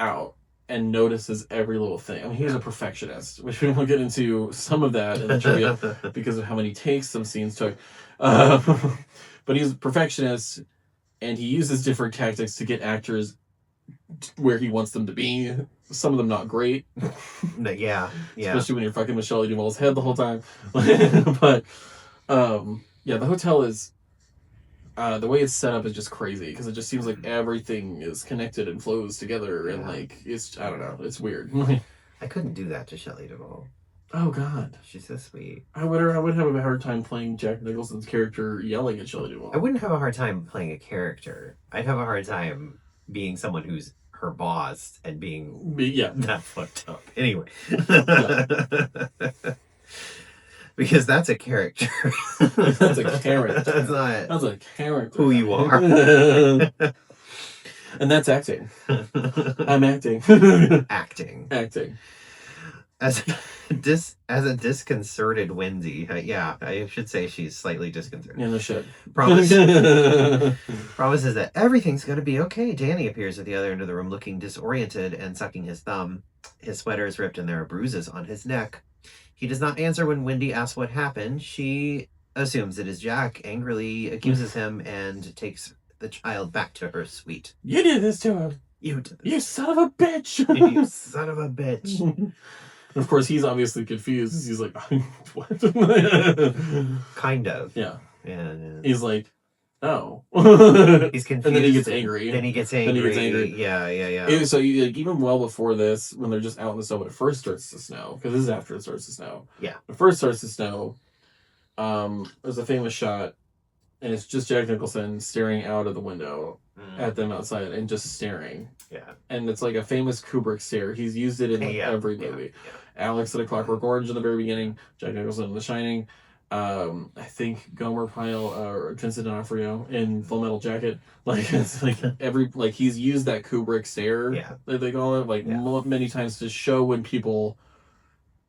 out and notices every little thing. I mean, he was a perfectionist, which we won't get into some of that in the trivia because of how many takes some scenes took. But he's a perfectionist, and he uses different tactics to get actors where he wants them to be. Some of them not great. Yeah. Especially when you're fucking with Shelley Duvall's head the whole time. But yeah, the hotel is the way it's set up is just crazy because it just seems like everything is connected and flows together and like it's I don't know, it's weird. I couldn't do that to Shelley Duvall. Oh God, she's so sweet. I would have a hard time playing Jack Nicholson's character yelling at Shelley Duvall. I wouldn't have a hard time playing a character. I'd have a hard time being someone who's her boss and being that fucked up. Anyway. Because that's a character. That's a character. That's a character. Who you are. And that's acting. I'm acting. Acting. As a disconcerted Wendy, I should say she's slightly disconcerted. Yeah, no shit. Promises that everything's going to be okay. Danny appears at the other end of the room looking disoriented and sucking his thumb. His sweater is ripped and there are bruises on his neck. He does not answer when Wendy asks what happened. She assumes it is Jack, angrily accuses him, and takes the child back to her suite. You did this to him. You did this. You son of a bitch. You son of a bitch. And of course, he's obviously confused. He's like, what? Kind of. Yeah. Yeah. He's like, oh. He's confused. And then he gets angry. Yeah. So even well before this, when they're just out in the snow, when it first starts to snow, because this is after it starts to snow. Yeah. When it first starts to snow, there's a famous shot, and it's just Jack Nicholson staring out of the window at them outside and just staring. Yeah. And it's like a famous Kubrick stare. He's used it in every movie. Yeah. Alex in A Clockwork Orange in the very beginning, Jack Nicholson in The Shining. I think Gomer Pyle or Vincent D'Onofrio in Full Metal Jacket. Like it's like he's used that Kubrick stare that they call it many times to show when people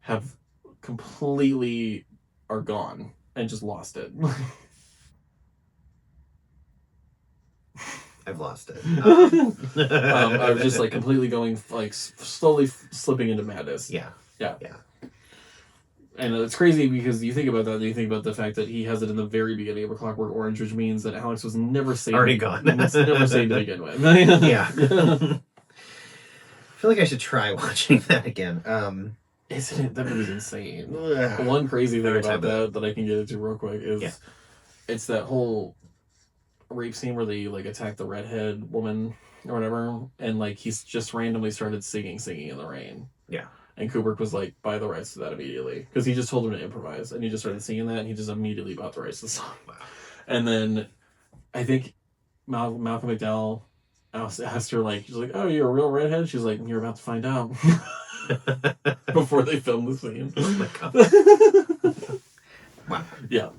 have completely are gone and just lost it. I've lost it. I was just like completely going like slowly slipping into madness. Yeah. And it's crazy because you think about that, and you think about the fact that he has it in the very beginning of A Clockwork Orange, which means that Alex was never saved. Already gone. Was never saved to begin with. Yeah. feel like I should try watching that again. Isn't it? That movie's insane. Ugh. One crazy thing Every about time that I can get into real quick is it's that whole rape scene where they like attack the redhead woman or whatever, and like he's just randomly started singing in the rain. Yeah. And Kubrick was like, buy the rights to that immediately. Because he just told him to improvise. And he just started singing that, and he just immediately bought the rights to the song. Wow. And then I think Malcolm McDowell asked her, like, she's like, oh, you're a real redhead? She's like, you're about to find out. Before they filmed the scene. Oh my god. Wow. Yeah.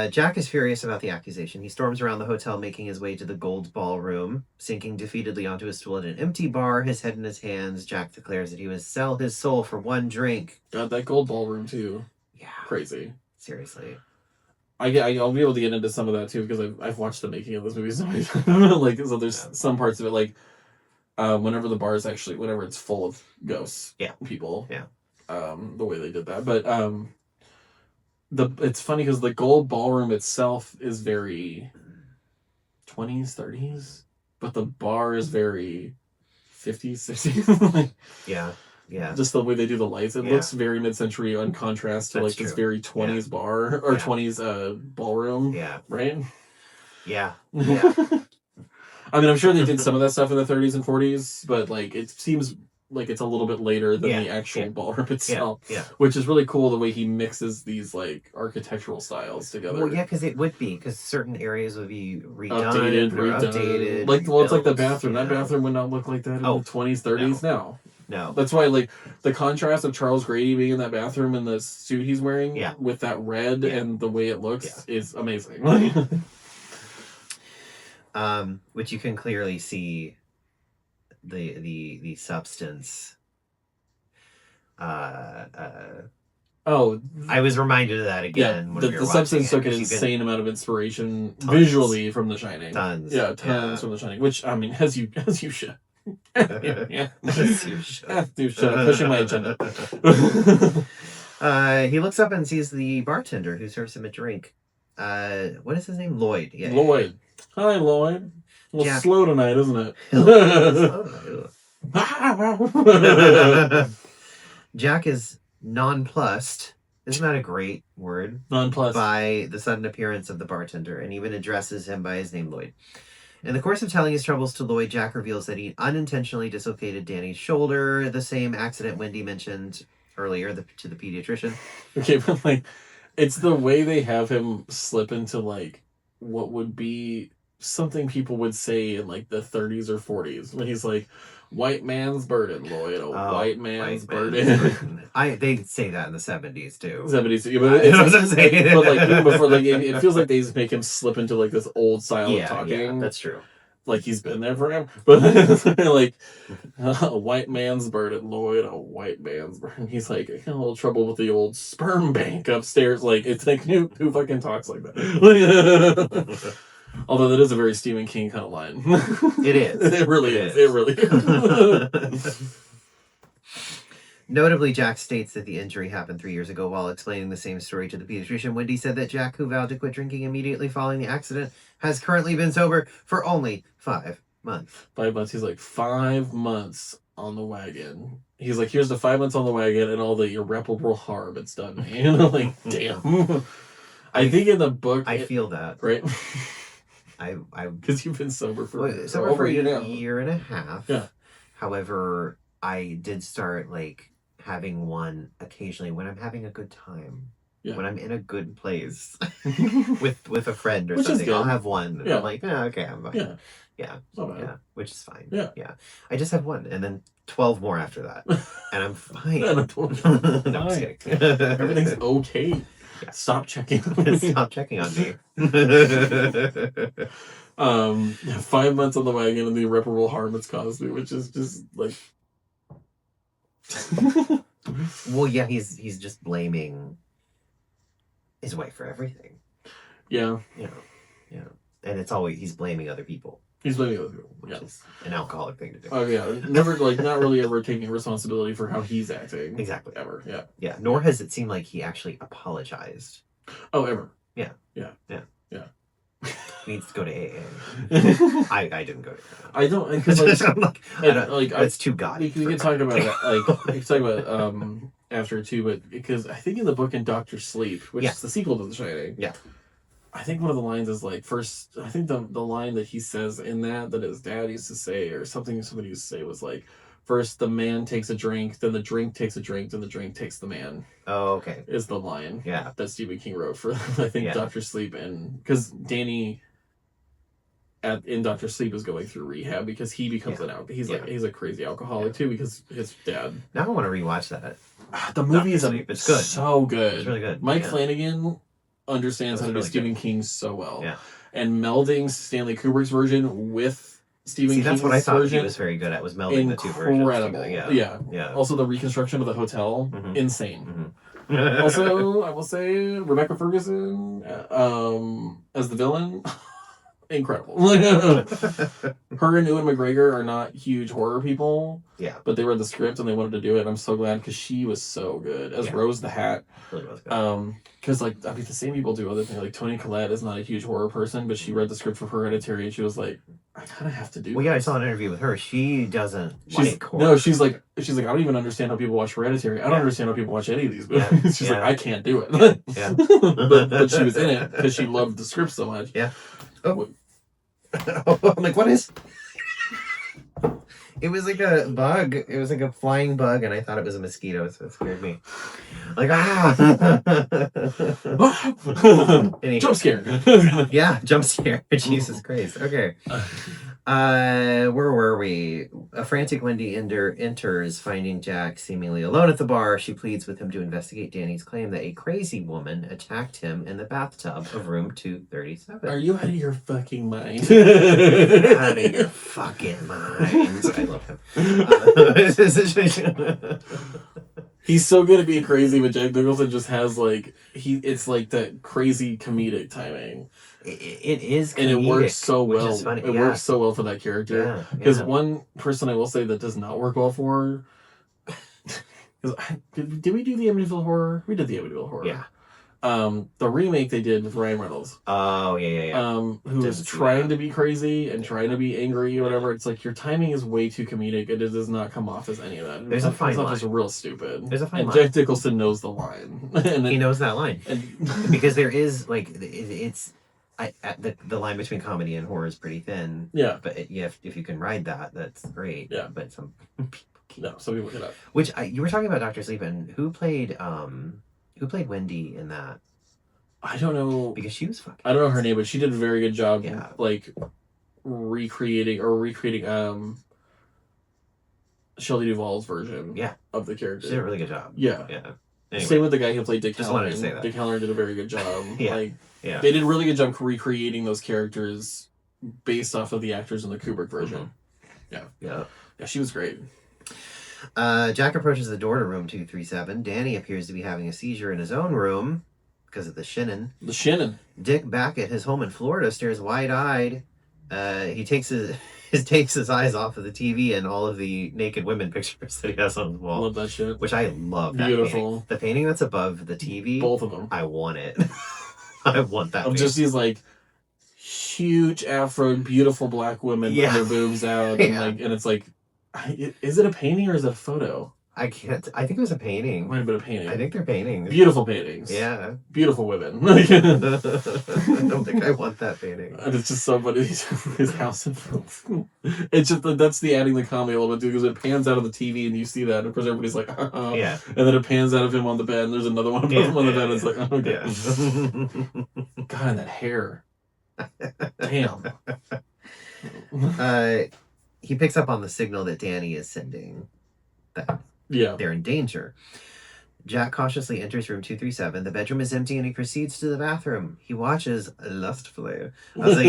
Jack is furious about the accusation. He storms around the hotel, making his way to the gold ballroom. Sinking defeatedly onto a stool at an empty bar, his head in his hands, Jack declares that he would sell his soul for one drink. God, that gold ballroom, too. Yeah. Crazy. Seriously. I'll be able to get into some of that, too, because I've watched the making of this movie so many times. Like, so there's some parts of it, like, whenever the bar is actually, whenever it's full of ghosts. Yeah. People. Yeah. The way they did that. But, it's funny because the gold ballroom itself is very 20s, 30s, but the bar is very 50s, 60s. Yeah. Yeah. Just the way they do the lights. It looks very mid-century on contrast to That's like this true. very 20s bar or 20s ballroom. Yeah. Right? Yeah. Yeah. I mean, I'm sure they did some of that stuff in the 30s and 40s, but like it seems like it's a little bit later than the actual ballroom itself. Yeah. Which is really cool the way he mixes these like architectural styles together. Well, yeah, because it would be, because certain areas would be redone, updated. Like, well, it's like the bathroom. Yeah. That bathroom would not look like that in the 20s, 30s. No. That's why, like, the contrast of Charles Grady being in that bathroom and the suit he's wearing with that red and the way it looks is amazing. Which you can clearly see the substance. I was reminded of that again. Yeah, the substance took an insane amount of inspiration visually from The Shining. Tons from The Shining. Which, I mean, as you should. Yeah, as you should. Pushing my agenda. He looks up and sees the bartender who serves him a drink. What is his name? Lloyd. Yeah. Lloyd. Hi, Lloyd. A little slow tonight, isn't it? Jack is nonplussed. Isn't that a great word? Nonplussed. By the sudden appearance of the bartender, and even addresses him by his name, Lloyd. In the course of telling his troubles to Lloyd, Jack reveals that he unintentionally dislocated Danny's shoulder, the same accident Wendy mentioned earlier to the pediatrician. Okay, but like, it's the way they have him slip into like what would be something people would say in like the 30s or 40s when he's like, white man's burden, Lloyd, white man's burden. They say that in the 70s too. 70s, yeah, but but like even before, like it feels like they just make him slip into like this old style of talking. Yeah, that's true. Like he's been there forever, but like a white man's burden, Lloyd, a white man's burden. He's like, a little trouble with the old sperm bank upstairs. Like it's like who fucking talks like that? Although that is a very Stephen King kind of line. It is. It really is. It really is. Notably, Jack states that the injury happened 3 years ago. While explaining the same story to the pediatrician, Wendy said that Jack, who vowed to quit drinking immediately following the accident, has currently been sober for only 5 months. 5 months. He's like, 5 months on the wagon. He's like, here's the 5 months on the wagon and all the irreparable harm it's done me. You know, like, damn. I think in the book... I feel that. Right? Because you've been sober for over a year and a half. Yeah. However, I did start like having one occasionally when I'm having a good time. Yeah. When I'm in a good place with a friend or something, I'll have one. And I'm like, okay, I'm fine. Yeah. Which is fine. Yeah. I just have one, and then 12 more after that, and I'm fine. No, I'm just kidding. Everything's okay. Yeah. Stop checking on me. Stop checking on me. 5 months on the wagon and the irreparable harm it's caused me, which is just like... Well, yeah, he's just blaming his wife for everything. Yeah. Yeah. And it's always, he's blaming other people. He's blaming other people. Which is an alcoholic thing to do. Oh, yeah. Never, like, not really ever taking responsibility for how he's acting. Exactly. Ever. Yeah. Yeah. Nor has it seemed like he actually apologized. Oh, ever. Yeah. needs to go to AA. I didn't go to AA. I don't because I'm like, it's too we gaudy. can talk about that. Like we can talk about after too, but because I think in the book in Doctor Sleep, which is the sequel to The Shining, I think one of the lines is like first. I think the line that he says in that his dad used to say, or something somebody used to say, was like, first the man takes a drink, then the drink takes a drink, then the drink takes the man. Oh, okay. Is the line that Stephen King wrote for I think Doctor Sleep, and because Danny in Doctor Sleep is going through rehab because he becomes an alcoholic. He's a crazy alcoholic too because his dad. Now I want to rewatch that. The movie is it's good. So good. It's really good. Mike Flanagan understands how to do Stephen King so well. Yeah. And melding Stanley Kubrick's version with Stephen King's that's what I thought version he was very good at, was melding the two versions. Incredible. Yeah. Also, the reconstruction of the hotel, insane. Also, I will say Rebecca Ferguson as the villain, incredible. Her and Ewan McGregor are not huge horror people. Yeah. But they read the script and they wanted to do it. And I'm so glad because she was so good as Rose the Hat. Really was good. Because the same people do other things. Like Toni Collette is not a huge horror person, but she read the script for Hereditary and she was like, I kind of have to do. Well, I saw an interview with her. She doesn't like horror. No, she's like, I don't even understand how people watch Hereditary. I don't understand how people watch any of these movies. She's like, I can't do it. but she was in it because she loved the script so much. Yeah. Oh. I'm like, what is? It was like a bug. It was like a flying bug, and I thought it was a mosquito, so it scared me. Like, jump scare. Yeah, jump scare. Jesus Christ. Okay. Where were we? A frantic Wendy enters, finding Jack seemingly alone at the bar. She pleads with him to investigate Danny's claim that a crazy woman attacked him in the bathtub of room 237. Are you out of your fucking mind? Out of your fucking mind. I love him. He's so good at being crazy, but Jack Nicholson just has it's like that crazy comedic timing. It is comedic, and it works so well. It works so well for that character. Because one person I will say that does not work well for. Did we do the Amityville Horror? We did the Amityville Horror. Yeah. The remake they did with Ryan Reynolds. Oh yeah. Who was trying to be crazy and trying to be angry or whatever. It's like your timing is way too comedic. It does not come off as any of that. There's a fine line. It's real stupid. There's a fine line. line. Jack Nicholson knows the line. He knows that line. Because there is it's. The line between comedy and horror is pretty thin. Yeah. But if you can ride that, that's great. Yeah. But some people get up. Which you were talking about Dr. Sleep, and who played Wendy in that? I don't know. Because she was fucking. I don't know her name, but she did a very good job. Yeah. Recreating Shelley Duvall's version. Yeah. Of the character. She did a really good job. Yeah. Yeah. Anyway, same with the guy who played Dick Halloran. Wanted to say that. Dick Halloran did a very good job. Yeah. They did a really good job recreating those characters based off of the actors in the Kubrick version. Mm-hmm. Yeah, she was great. Jack approaches the door to room 237. Danny appears to be having a seizure in his own room because of the shinnin. Dick, back at his home in Florida, stares wide-eyed. He takes his eyes off of the TV and all of the naked women pictures that he has on the wall. Love that shit. Which I love. Beautiful. Painting. The painting that's above the TV. Both of them. I want it. I want that. Of just these huge afro, beautiful black women with their boobs out, and it's like, is it a painting or is it a photo? I can't. I think it was a painting. It might have been a painting. I think they're paintings. Beautiful paintings. Yeah. Beautiful women. I don't think I want that painting. And it's just somebody his house. It's just that's the adding the comedy element too, because it pans out of the TV and you see that, and of course everybody's like, yeah. And then it pans out of him on the bed, and there's another one of him on the bed. And it's like, okay. God, and that hair. Damn. He picks up on the signal that Danny is sending. That they're in danger. Jack cautiously enters room 237. The bedroom is empty and he proceeds to the bathroom. He watches lustfully as a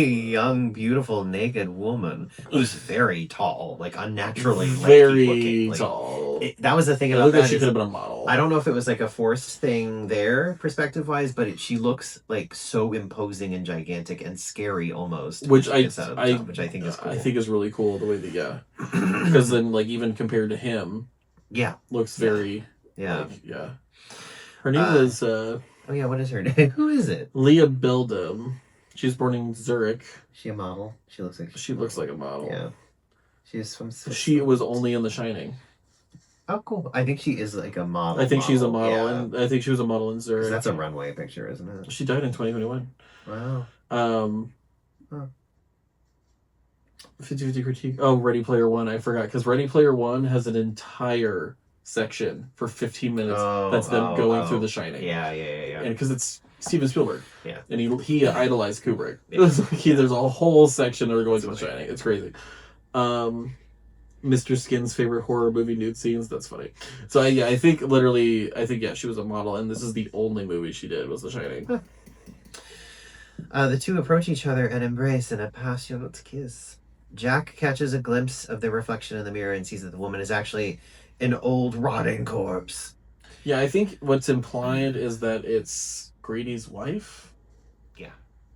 young, beautiful, naked woman who's very tall, unnaturally very tall. That was the thing about that. She could have been a model. I don't know if it was a forced thing there, perspective-wise, but she looks so imposing and gigantic and scary almost. Which I think is cool. I think is really cool the way that because then even compared to him, looks very. Yeah. Her name was... what is her name? Who is it? Leah Bildum. She was born in Zurich. She a model? She looks like a model. Yeah. She's from Switzerland. She was only in The Shining. Oh, cool. I think she is like a model. I think she's a model, yeah. and I think she was a model in Zurich. That's a runway picture, isn't it? She died in 2021. Wow. 50-50 critique. Oh, Ready Player One. I forgot, because Ready Player One has an entire section for 15 minutes that's them going through The Shining. Yeah. And because it's Steven Spielberg. Yeah. And he idolized Kubrick. Yeah. There's a whole section that are going through The Shining. It's crazy. Mr. Skin's favorite horror movie nude scenes. That's funny. So I think she was a model, and this is the only movie she did was The Shining. The two approach each other and embrace in a passionate kiss. Jack catches a glimpse of their reflection in the mirror and sees that the woman is actually an old rotting corpse. Yeah, I think what's implied is that it's Grady's wife.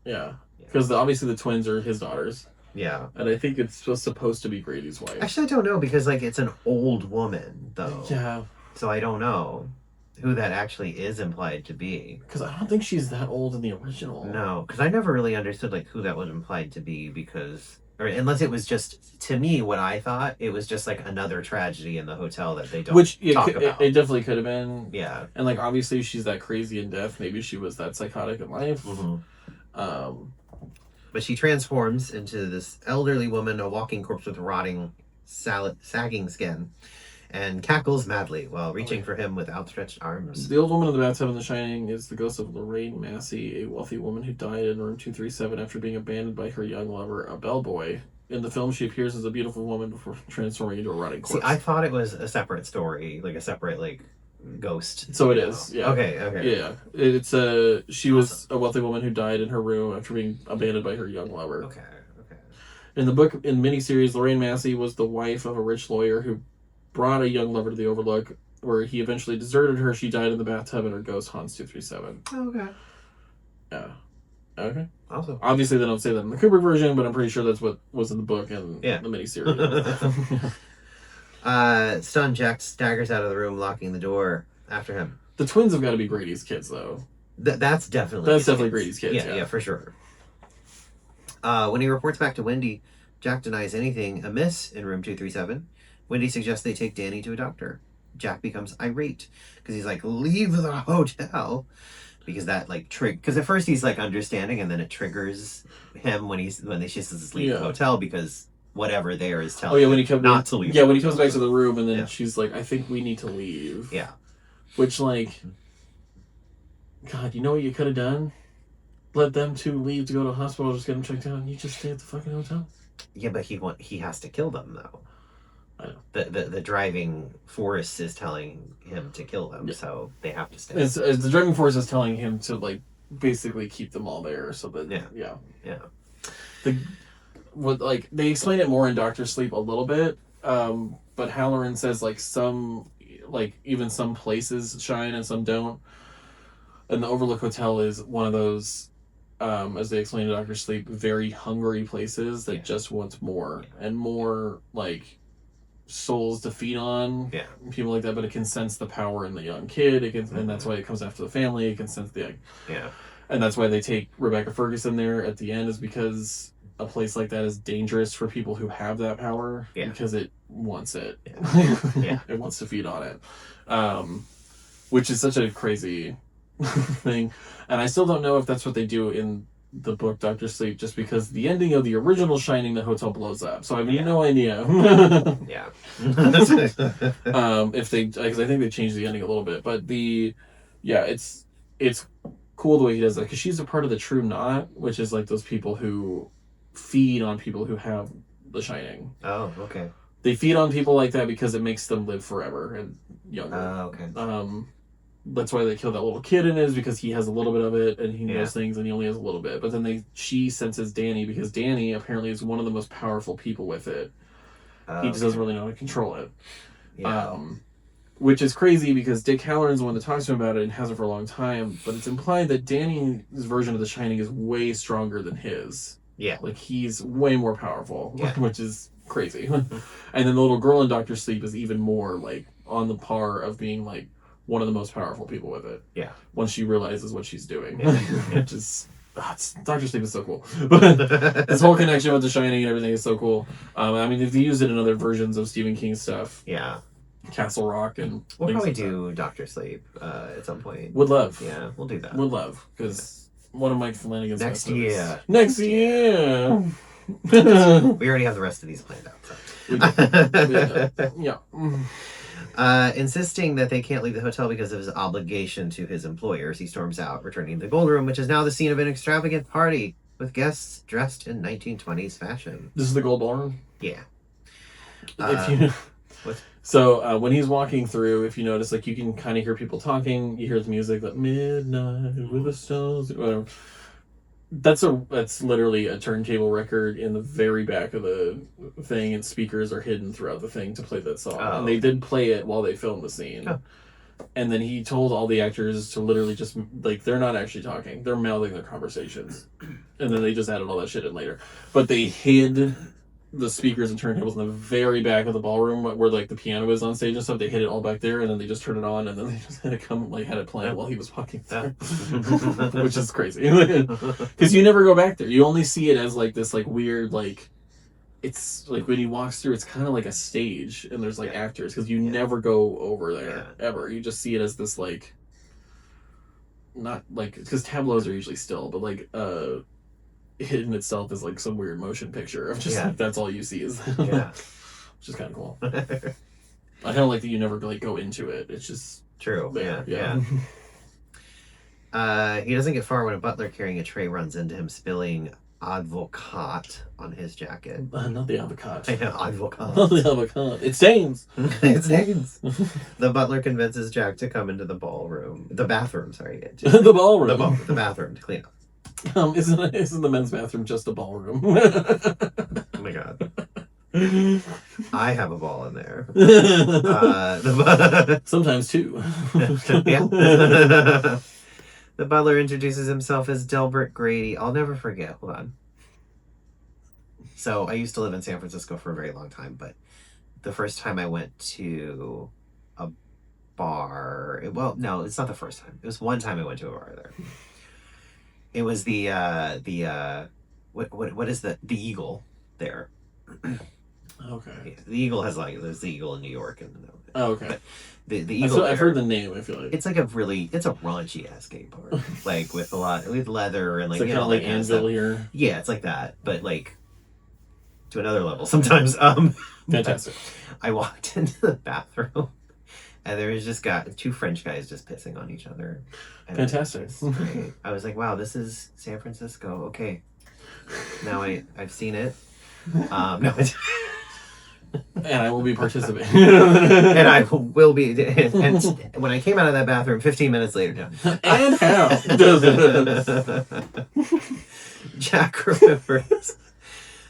Yeah. Because obviously the twins are his daughters. Yeah. And I think it's supposed to be Grady's wife. Actually, I don't know, because like it's an old woman though. Yeah. So I don't know who that actually is implied to be. Because I don't think she's that old in the original. No, because I never really understood like who that was implied to be, because, or unless it was just, to me, what I thought, it was just like another tragedy in the hotel that they don't talk about. It definitely could have been. Yeah. And like obviously she's that crazy in death. Maybe she was that psychotic in life. Mm-hmm. But she transforms into this elderly woman, a walking corpse with rotting, sagging skin, and cackles madly while reaching for him with outstretched arms. The old woman in the bathtub in The Shining is the ghost of Lorraine Massey, a wealthy woman who died in room 237 after being abandoned by her young lover, a bellboy. In the film, she appears as a beautiful woman before transforming into a rotting corpse. See, I thought it was a separate story, like a separate, like, ghost. So it is, yeah. Okay. Yeah. She was a wealthy woman who died in her room after being abandoned by her young lover. Okay. In the book, in the miniseries, Lorraine Massey was the wife of a rich lawyer who brought a young lover to the Overlook, where he eventually deserted her. She died in the bathtub, and her ghost haunts 237. Okay. Yeah. Okay. Awesome. Obviously, they don't say that in the Kubrick version, but I'm pretty sure that's what was in the book and the miniseries. Stunned, Jack staggers out of the room, locking the door after him. The twins have got to be Grady's kids, though. That's definitely Grady's kids. Yeah, for sure. When he reports back to Wendy, Jack denies anything amiss in room 237. Wendy suggests they take Danny to a doctor. Jack becomes irate because he's like, leave the hotel, because that like because at first he's like understanding, and then it triggers him when she says leave the hotel, because whatever there is telling him not to leave. Yeah, when he comes back to the room, and then she's like, I think we need to leave. Yeah. Which, like, God, you know what you could have done? Let them two leave to go to the hospital, just get them checked out, and you just stay at the fucking hotel. Yeah, but he has to kill them, though. I know. The driving force is telling him to kill them, so they have to stay. The driving force is telling him to, like, basically keep them all there, so that they explain it more in Doctor Sleep a little bit, but Halloran says even some places shine and some don't, and the Overlook Hotel is one of those, as they explain in Doctor Sleep, very hungry places that just wants more and more, like, souls to feed on, people like that. But it can sense the power in the young kid, and that's why it comes after the family. It can sense and that's why they take Rebecca Ferguson there at the end, is because a place like that is dangerous for people who have that power, because it wants it. It wants to feed on it, which is such a crazy thing. And I still don't know if that's what they do in the book Doctor Sleep, just because the ending of the original Shining, the hotel blows up, so I have no idea. If they, because I think they changed the ending a little bit, but it's cool the way he does that, because she's a part of the True Knot, which is like those people who feed on people who have the Shining. Oh, okay. They feed on people like that because it makes them live forever and younger. Oh, okay. That's why they kill that little kid in it, is because he has a little bit of it and he knows things, and he only has a little bit. But then she senses Danny, because Danny apparently is one of the most powerful people with it. He just doesn't really know how to control it. Yeah. Which is crazy, because Dick Halloran's the one that talks to him about it and has it for a long time. But it's implied that Danny's version of The Shining is way stronger than his. Yeah. Like, he's way more powerful, which is crazy. And then the little girl in Doctor Sleep is even more, like, on the par of being, like, one of the most powerful people with it. Yeah. Once she realizes what she's doing. Which is Doctor Sleep is so cool. But this whole connection with The Shining and everything is so cool. I mean, they've used it in other versions of Stephen King stuff. Yeah. Castle Rock and we'll probably like do Doctor Sleep at some point. Would love. Yeah, we'll do that. Would love, because one of Mike Flanagan's next best movies. year. Next year. We already have the rest of these planned out. So. Yeah. Insisting that they can't leave the hotel because of his obligation to his employers, he storms out, returning to the Gold Room, which is now the scene of an extravagant party with guests dressed in 1920s fashion. This is the Gold Ballroom? Yeah. If you... So when he's walking through, if you notice, like, you can kind of hear people talking. You hear the music, like midnight with the stars, whatever. That's literally a turntable record in the very back of the thing, and speakers are hidden throughout the thing to play that song. Oh. And they did play it while they filmed the scene. Oh. And then he told all the actors to literally just, like, they're not actually talking. They're mouthing their conversations. And then they just added all that shit in later. But they hid the speakers and turntables in the very back of the ballroom where like the piano is on stage and stuff. They hid it all back there, and then they just turned it on, and then they just had it playing while he was walking through, which is crazy because you never go back there. You only see it as like this like weird like, it's like when he walks through, it's kind of like a stage, and there's like actors, because you never go over there ever. You just see it as this like, not like, because tableaus are usually still, but like hidden itself is like some weird motion picture of just like, that's all you see is which is kind of cool. I don't like that you never like go into it. It's just true. There. Yeah. He doesn't get far when a butler carrying a tray runs into him, spilling advocat on his jacket. Not the avocado. I know, advocat. Not the avocado. It stains. It stains. The butler convinces Jack to come into the bathroom. The ballroom. The bathroom to clean up. Isn't the men's bathroom just a ballroom? Oh my god. I have a ball in there. Sometimes two. The butler introduces himself as Delbert Grady. I'll never forget. Hold on. So I used to live in San Francisco for a very long time, but the first time I went to a bar, no, it's not the first time. It was one time I went to a bar there. It was the what is the Eagle there? Okay. The Eagle has like, there's the Eagle in New York and okay. But the Eagle. I've heard the name. I feel like it's like it's a raunchy ass gay bar, like with leather and like, it's kind of like Anvil here. Yeah, it's like that, but like to another level sometimes. Fantastic. I walked into the bathroom. And there was just two French guys just pissing on each other. And fantastic. Great. I was like, wow, this is San Francisco. Okay. Now I've seen it. No, and I will be participating. And I will be. And when I came out of that bathroom 15 minutes later, and how? Jack remembers.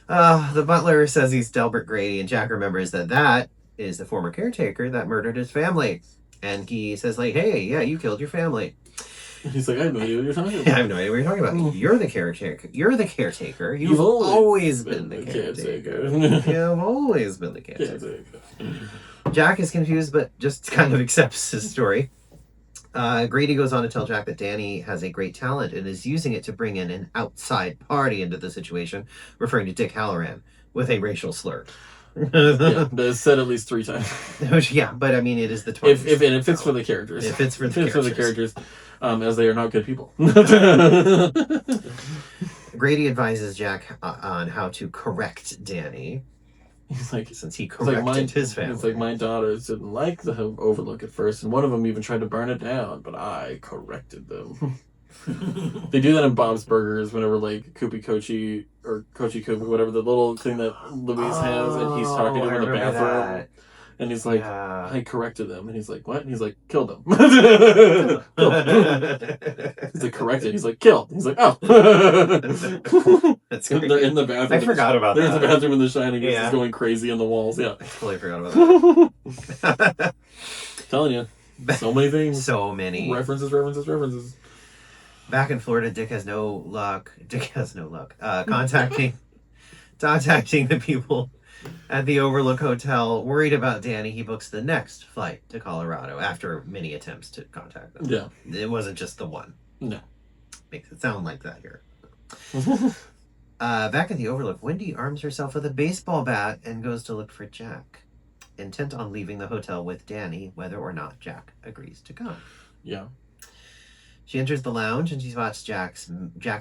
The butler says he's Delbert Grady, and Jack remembers that is the former caretaker that murdered his family. And he says, like, hey, yeah, you killed your family. He's like, I have no idea what you're talking about. I have no idea what you're talking about. You're the caretaker. You've always been the caretaker. You've always been the caretaker. Jack is confused, but just kind of accepts his story. Grady goes on to tell Jack that Danny has a great talent and is using it to bring in an outside party into the situation, referring to Dick Halloran with a racial slur. It's said at least 3 times. Yeah, but I mean, it is the 20s. If it fits for the characters. It fits for the characters. As they are not good people. Grady advises Jack on how to correct Danny. He's like, since he corrected his family. It's like, my daughters didn't like the Overlook at first, and one of them even tried to burn it down, but I corrected them. They do that in Bob's Burgers whenever like Kochi or whatever, the little thing that Louise has, and he's talking to him in the bathroom. And he's like, I corrected them. And he's like, what? And he's like, killed them. He's like, corrected. He's like, killed. He's like, oh. That's they're in the bathroom. I forgot about they're that. They're in the bathroom in The Shining. He's just going crazy on the walls. Yeah. I totally forgot about that. Telling you. So many things. So many. References. Back in Florida, Dick has no luck. Contacting the people at the Overlook Hotel. Worried about Danny, he books the next flight to Colorado after many attempts to contact them. Yeah. It wasn't just the one. No. Makes it sound like that here. Back at the Overlook, Wendy arms herself with a baseball bat and goes to look for Jack, intent on leaving the hotel with Danny, whether or not Jack agrees to come. Yeah. She enters the lounge and she spots Jack's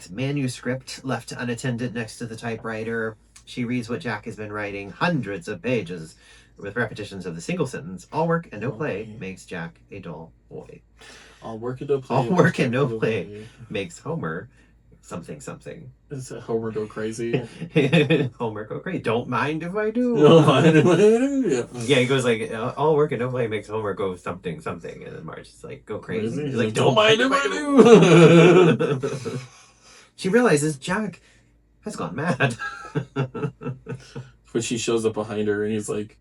manuscript left unattended next to the typewriter. She reads what Jack has been writing, hundreds of pages, with repetitions of the single sentence, all work and no play makes Jack a dull boy. All work and no play. All work and no play makes Homer something something. Is it Homer go crazy? Homer go crazy. Don't mind if I do. Don't mind if I do. Yeah, he goes like, all work and no play makes Homer go something something, and then Marge is like, go crazy. He's like, don't mind if I do. She realizes Jack has gone mad. But she shows up behind her and he's like,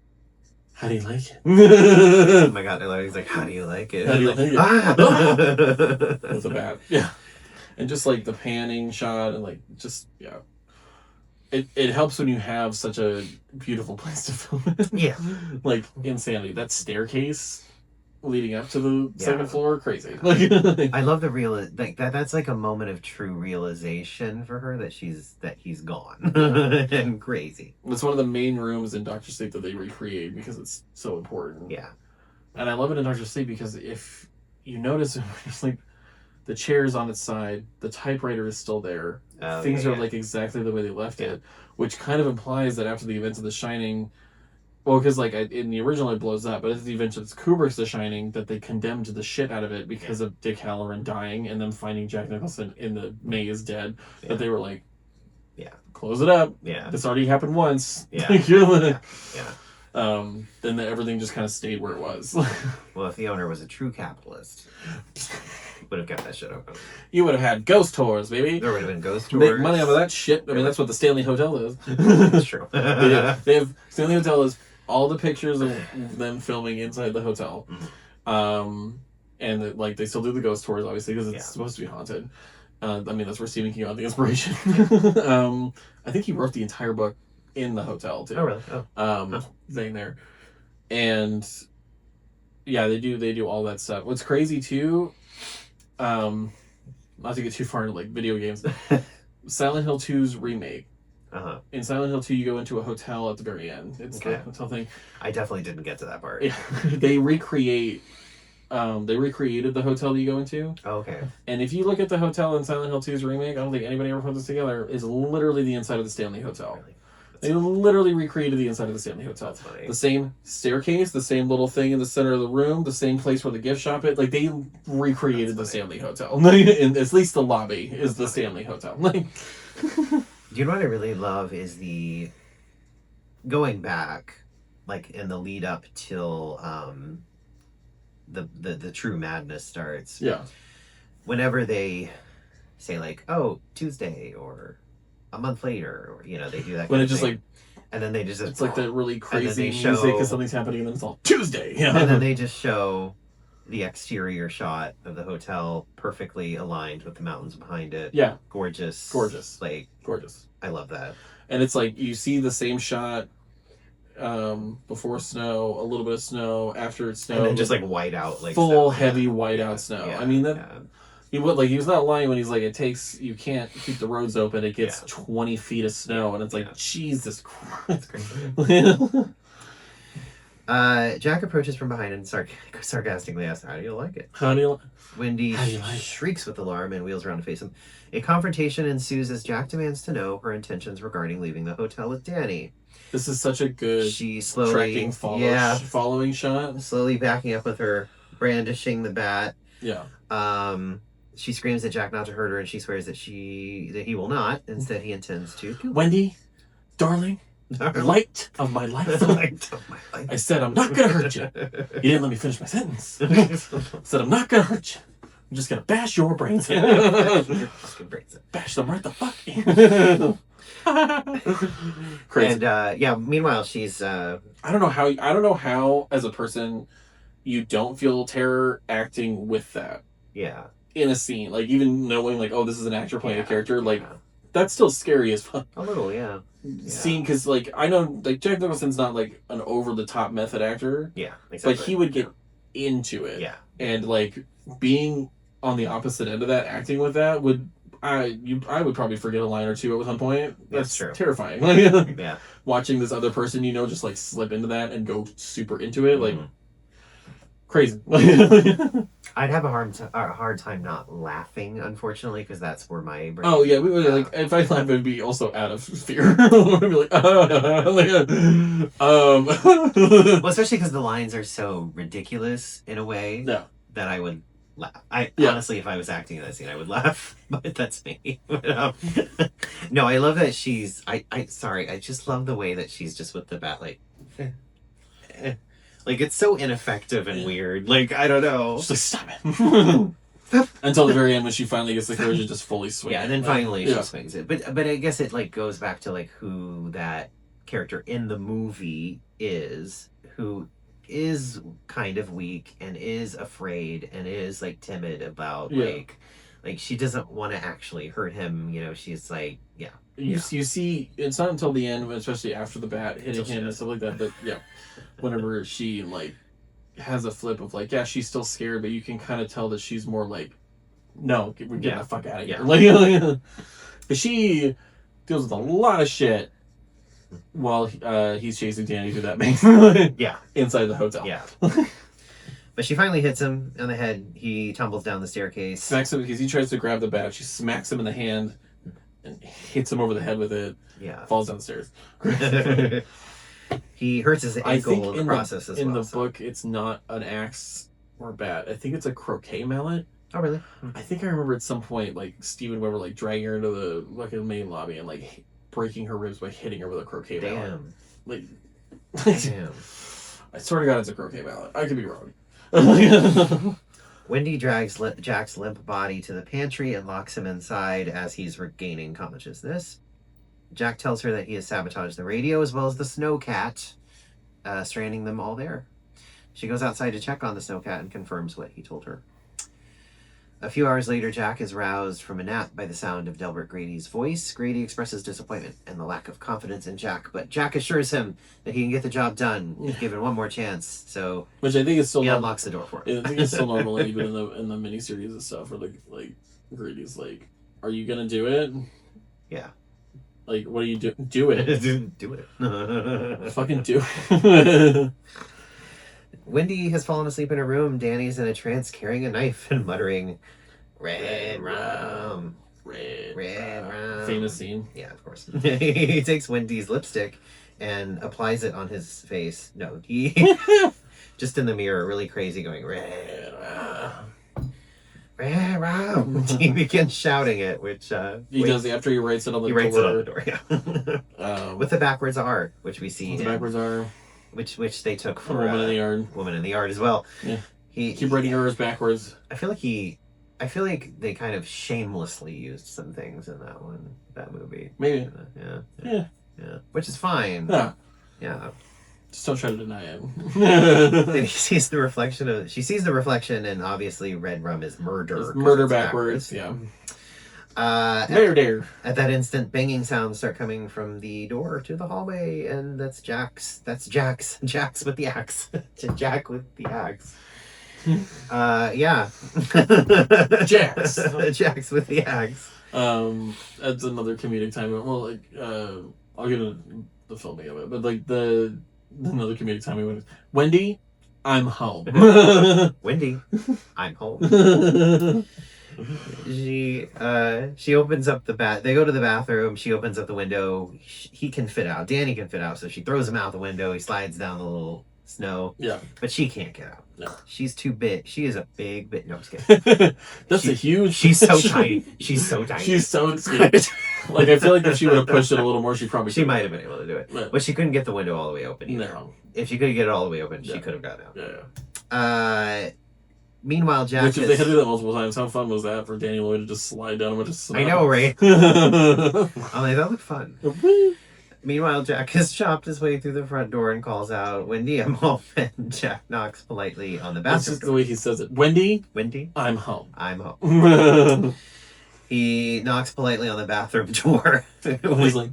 how do you like it? Oh my god, he's like, how do you like it? How do you like like it? Ah! With a bat. Yeah. And just like the panning shot and like just, yeah. It helps when you have such a beautiful place to film it. Yeah. Like insanity. That staircase leading up to the second floor, crazy. I love the that's like a moment of true realization for her that he's gone. And crazy. It's one of the main rooms in Doctor Sleep that they recreate because it's so important. Yeah. And I love it in Doctor Sleep because if you notice in Doctor Sleep, the chair's on its side, the typewriter is still there. Things are like exactly the way they left it, which kind of implies that after the events of The Shining, well, because like in the original it blows up, but after the events of Kubrick's The Shining, that they condemned the shit out of it because of Dick Halloran dying and them finding Jack Nicholson in the maze dead. That they were like, close it up. Yeah, this already happened once. Yeah. Then everything just kind of stayed where it was. Well, if the owner was a true capitalist, would have kept that shit open. You would have had ghost tours, baby. There would have been ghost tours. Make money out of that shit. I mean, that's what the Stanley Hotel is. That's true. They have Stanley Hotel is all the pictures of them filming inside the hotel, and like they still do the ghost tours, obviously, because it's supposed to be haunted. I mean, that's where Stephen King got the inspiration. I think he wrote the entire book in the hotel too. Oh, really? Oh. Staying there, and yeah, they do all that stuff. What's crazy too, not to get too far into like video games, Silent Hill 2's remake. In Silent Hill 2, you go into a hotel at the very end. It's the hotel thing. I definitely didn't get to that part. Yeah, they recreated the hotel that you go into. Oh, okay. And if you look at the hotel in Silent Hill 2's remake, I don't think anybody ever put this together, is literally the inside of the Stanley Hotel. Really? They literally recreated the inside of the Stanley Hotel. That's funny. The same staircase, the same little thing in the center of the room, the same place where the gift shop is. Like, they recreated the Stanley Hotel. And at least the lobby is the Stanley Hotel. Like, do you know what I really love is the going back, like in the lead up till the true madness starts. Yeah. Whenever they say like, oh, Tuesday or a month later, or they do that. When it just like, and then they just it's like that really crazy music show, because something's happening, and then it's all Tuesday. Yeah. And then they just show the exterior shot of the hotel perfectly aligned with the mountains behind it. Yeah. Gorgeous. Like gorgeous. I love that. And it's like you see the same shot before snow, a little bit of snow, after it's snow, and then just like white out, like full heavy white out snow. Yeah, I mean that he was not lying when he's like, you can't keep the roads open, it gets 20 feet of snow, and it's like, Jesus Christ. Jack approaches from behind and sarcastically asks, how do you like it? How do you Wendy shrieks with alarm and wheels around to face him. A confrontation ensues as Jack demands to know her intentions regarding leaving the hotel with Danny. This is such a good tracking following shot. Slowly backing up with her brandishing the bat. Yeah. She screams at Jack not to hurt her, and she swears that he will not. Instead, he intends to kill her. Wendy, darling, light of my life. I said I'm not gonna hurt you. You didn't let me finish my sentence. I said I'm not gonna hurt you. I'm just gonna bash your brains in. Bash them right the fuck in. Crazy. And meanwhile she's I don't know how as a person you don't feel terror acting with that. Yeah. In a scene, like even knowing like, oh, this is an actor playing a character, like that's still scary as fuck. A little, yeah. Seeing, because like I know like Jack Nicholson's not like an over the top method actor. Yeah, exactly. But he would get into it. Yeah. And like being on the opposite end of that, acting with that would I would probably forget a line or two at some point. That's true. Terrifying. Yeah. Watching this other person, just like slip into that and go super into it, like crazy. I'd have a hard time not laughing, unfortunately, because that's where my brain. Oh yeah, we would like if I laugh, it'd be also out of fear. I'd be like, Well, especially because the lines are so ridiculous in a way that I would laugh. Honestly, if I was acting in that scene, I would laugh. But that's me. No, I love that she's. Sorry, I just love the way that she's just with the bat, like. Like, it's so ineffective and weird. Like, I don't know. Just like, stop it. Until the very end when she finally gets the courage to just fully swing. Yeah, and then finally she swings it. But I guess it, like, goes back to, like, who that character in the movie is, who is kind of weak and is afraid and is, like, timid about, like, she doesn't want to actually hurt him. She's like, You see, it's not until the end, especially after the bat hitting him and stuff like that, whenever she, like, has a flip of, like, she's still scared, but you can kind of tell that she's more like, no, we're getting the fuck out of here. Like, but she deals with a lot of shit while he's chasing Danny through that main inside the hotel. Yeah. But she finally hits him on the head. He tumbles down the staircase. Smacks him because he tries to grab the bat. She smacks him in the hand and hits him over the head with it. Yeah. Falls down the stairs. He hurts his ankle in the process as well. In the book, it's not an axe or a bat. I think it's a croquet mallet. Oh, really? I think I remember at some point, like, Steven Weber, like, dragging her into the main lobby and, like, breaking her ribs by hitting her with a croquet mallet. Like, damn. I swear to God it's a croquet mallet. I could be wrong. Wendy drags Jack's limp body to the pantry and locks him inside as he's regaining consciousness. Jack tells her that he has sabotaged the radio as well as the snowcat, stranding them all there. She goes outside to check on the snowcat and confirms what he told her. A few hours later, Jack is roused from a nap by the sound of Delbert Grady's voice. Grady expresses disappointment and the lack of confidence in Jack, but Jack assures him that he can get the job done if given one more chance. So, which I think is still he unlocks the door for him. I think it's still normal, even in the miniseries and stuff, where like Grady's like, "Are you gonna do it?" Yeah. Like, what do you do? Do it. Do it. Fucking do it. Wendy has fallen asleep in her room. Danny's in a trance carrying a knife and muttering, "Red rum. Red rum." Famous scene. Yeah, of course. He takes Wendy's lipstick and applies it on his face. No, he just in the mirror, really crazy, going, "Red rum. Red rum." He begins shouting it, which he does after he writes it on the door. He writes it on the door, with the backwards R, which we see. The backwards R. Which they took for Woman in the Yard. Woman in the Yard as well. Yeah. Keep writing R's backwards. I feel like they kind of shamelessly used some things in that movie. Maybe. Yeah. Which is fine. Yeah. Just don't try to deny it. Then she sees the reflection, and obviously red rum is murder. It's murder backwards. Yeah. Murder. At that instant, banging sounds start coming from the door to the hallway, and that's Jack's with the axe. Jack with the axe. Yeah. Jack's with the axe. That's another comedic timing. Well, like, I'll get into the filming of it, but like another comedic timing. Wendy, I'm home. Wendy, I'm home. She opens up the they go to the bathroom. She opens up the window. He can fit out. Danny can fit out, so she throws him out the window. He slides down the little snow. Yeah. But she can't get out. No. She's too big. She is a big bit. No, I'm just kidding. A huge. She's so tiny. She's so tiny. She's so skinny. Like, I feel like if she would have pushed it a little more, she might have been able to do it. But she couldn't get the window all the way open either. No. If she could get it all the way open, she could have gotten out. Yeah. Meanwhile, Jack. Which, if they had to do that multiple times, how fun was that for Danny Lloyd to just slide down a bunch of snow? I know, right? That looked fun. Meanwhile, Jack has chopped his way through the front door and calls out, "Wendy, I'm home." And Jack knocks politely on the bathroom That's just door. The way he says it. Wendy, I'm home. I'm home. He knocks politely on the bathroom door. He's like...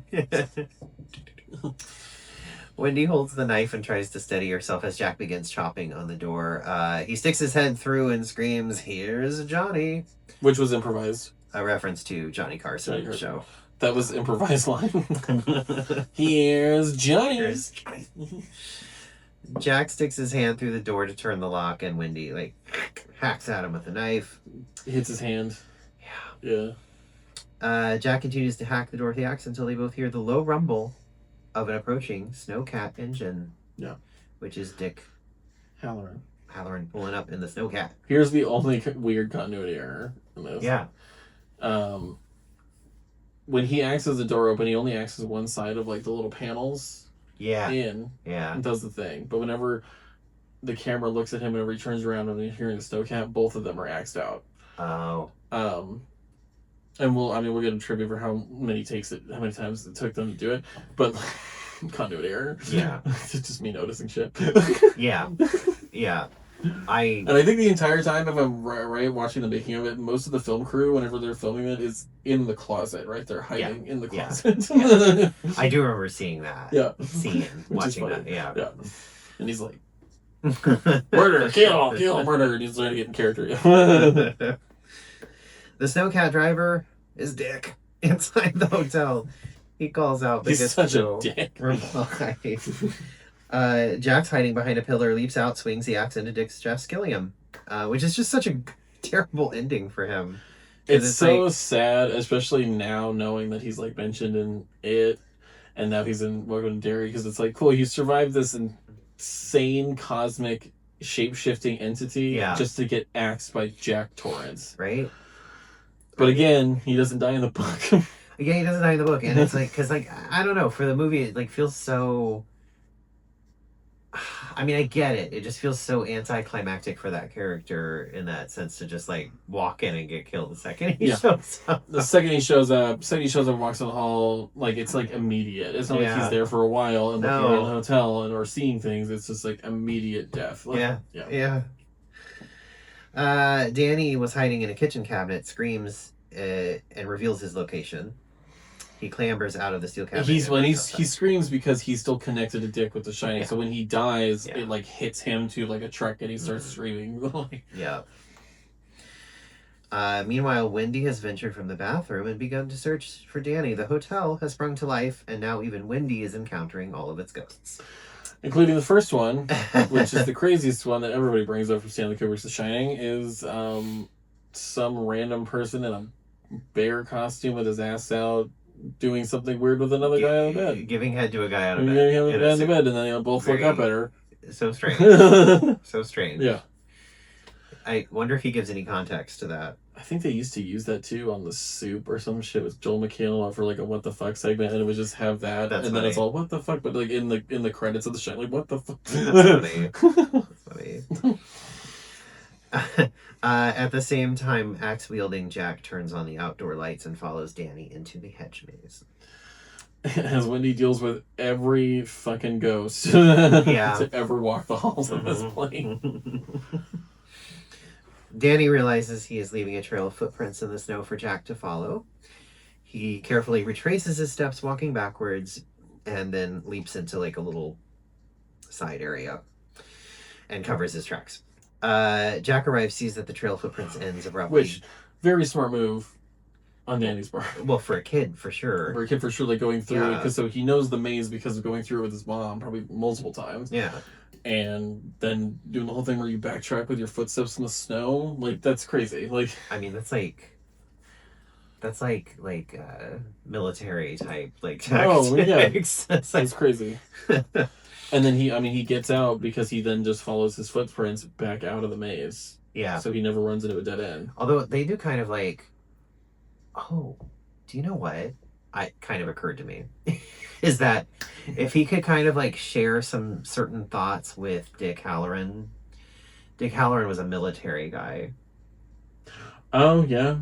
Wendy holds the knife and tries to steady herself as Jack begins chopping on the door. He sticks his head through and screams, "Here's Johnny." Which was improvised. a reference to Johnny Carson Johnny Carson. show. That was improvised line. Here's Johnny. Here's Johnny. Jack sticks his hand through the door to turn the lock, and Wendy like hacks at him with a knife. He hits his hand. Yeah. Jack continues to hack the door with the axe until they both hear the low rumble of an approaching Snowcat engine. Yeah. Which is Dick Halloran pulling up in the Snowcat. Here's the only weird continuity error in this. Yeah. When he axes the door open, he only axes one side of like the little panels. Yeah. And does the thing. But whenever the camera looks at him, whenever he turns around and he's hearing the Snowcat, both of them are axed out. Oh. And we'll get a trivia for how many times it took them to do it, but continuity error. Yeah. It's just me noticing shit. Yeah. Yeah. And I think the entire time, if I'm right watching the making of it, most of the film crew, whenever they're filming it, is in the closet, right? They're hiding in the closet. Yeah. I do remember seeing that. Yeah. Watching that. Yeah. Yeah. And he's like, murder, kill, murder, and he's trying to get in character. The Snowcat driver is Dick inside the hotel. He calls out the He's such a dick. Jack's hiding behind a pillar, leaps out, swings the axe into Dick's chest, killing him. Which is just such a terrible ending for him. It's so sad, especially now knowing that he's like mentioned in it, and now he's in Welcome to Derry, because it's like, cool, he survived this insane cosmic shape-shifting entity just to get axed by Jack Torrance. Right? But again, he doesn't die in the book. Yeah, he doesn't die in the book, and it's like, because like, I don't know, for the movie it like feels so, I mean, I get it, it just feels so anticlimactic for that character in that sense, to just like walk in and get killed the second he shows up. The second he shows up and walks in the hall, like, it's like immediate. It's not like he's there for a while and looking around the hotel or seeing things. It's just like immediate death. Like, yeah. Danny was hiding in a kitchen cabinet, screams and reveals his location. He clambers out of the steel cabinet. He screams because he's still connected to Dick with the Shining. So when he dies, it like hits him to like a truck, and he starts screaming. Yeah. Meanwhile, Wendy has ventured from the bathroom and begun to search for Danny. The hotel has sprung to life, and now even Wendy is encountering all of its ghosts, including the first one, which is the craziest one that everybody brings up from Stanley Kubrick's The Shining, is some random person in a bear costume with his ass out doing something weird with another guy on the bed. Giving head to a guy on a bed. Giving head on the bed, and then they both look up at her. So strange. So strange. Yeah. I wonder if he gives any context to that. I think they used to use that too on The Soup or some shit with Joel McHale for like a what the fuck segment, and it would just have that, and then it's all what the fuck, but like in the credits of the show, like what the fuck. That's funny. At the same time, axe-wielding Jack turns on the outdoor lights and follows Danny into the hedge maze. As Wendy deals with every fucking ghost to ever walk the halls of this place. Danny realizes he is leaving a trail of footprints in the snow for Jack to follow. He carefully retraces his steps, walking backwards, and then leaps into like a little side area and covers his tracks. Jack arrives, sees that the trail of footprints ends abruptly. Which, very smart move on Danny's part. Well, for a kid, for sure. For a kid, for sure, like going through it, because so he knows the maze because of going through it with his mom, probably multiple times. Yeah. And then doing the whole thing where you backtrack with your footsteps in the snow, like, that's crazy. Like, I mean, that's like military type, like, tactics. Oh, yeah. That's crazy. And then he gets out because he then just follows his footprints back out of the maze. Yeah. So he never runs into a dead end. Although they do kind of like, do you know what? Kind of occurred to me is that if he could kind of like share some certain thoughts with Dick Halloran. Dick Halloran was a military guy. Oh, yeah.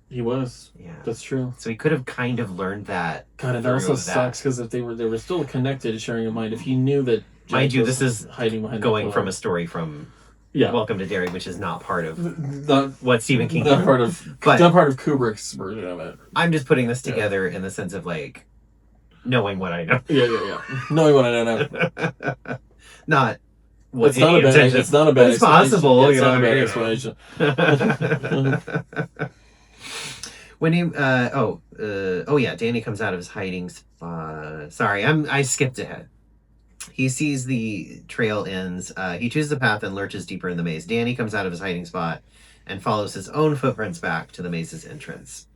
He was. Yeah. That's true. So he could have kind of learned that. God, it also sucks because if they were still connected, sharing a mind, if he knew that Jack mind you, this is hiding behind going from a story from Welcome to Derry, which is not part of what Stephen King not part of Kubrick's version of it. I'm just putting this together in the sense of like knowing what I know. Yeah. Knowing what I don't know. Not it's not a bad. It's not a bad. It's possible. It's not a bad explanation. When he Danny comes out of his hiding spot. Sorry, I skipped ahead. He sees the trail ends. He chooses a path and lurches deeper in the maze. Danny comes out of his hiding spot and follows his own footprints back to the maze's entrance.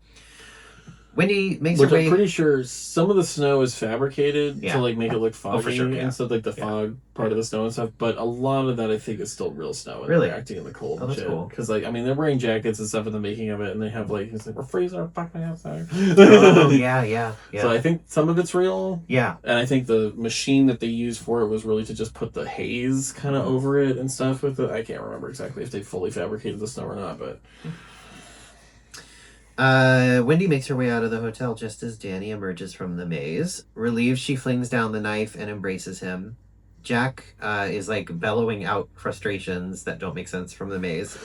Wendy makes her Which I'm way. pretty sure some of the snow is fabricated Yeah. to like make it look foggy for sure, yeah. and stuff, like the fog part of the snow and stuff. But a lot of that I think is still real snow and Really? they're acting in the cold Oh, and that's shit. cool. Because like I mean they're wearing jackets and stuff in the making of it, and they have like it's like we're freezing our fucking outside. Oh yeah. So I think some of it's real. Yeah. And I think the machine that they used for it was really to just put the haze kind of over it and stuff with it. I can't remember exactly if they fully fabricated the snow or not, but. Wendy makes her way out of the hotel just as Danny emerges from the maze. Relieved, she flings down the knife and embraces him. Jack is like bellowing out frustrations that don't make sense from the maze.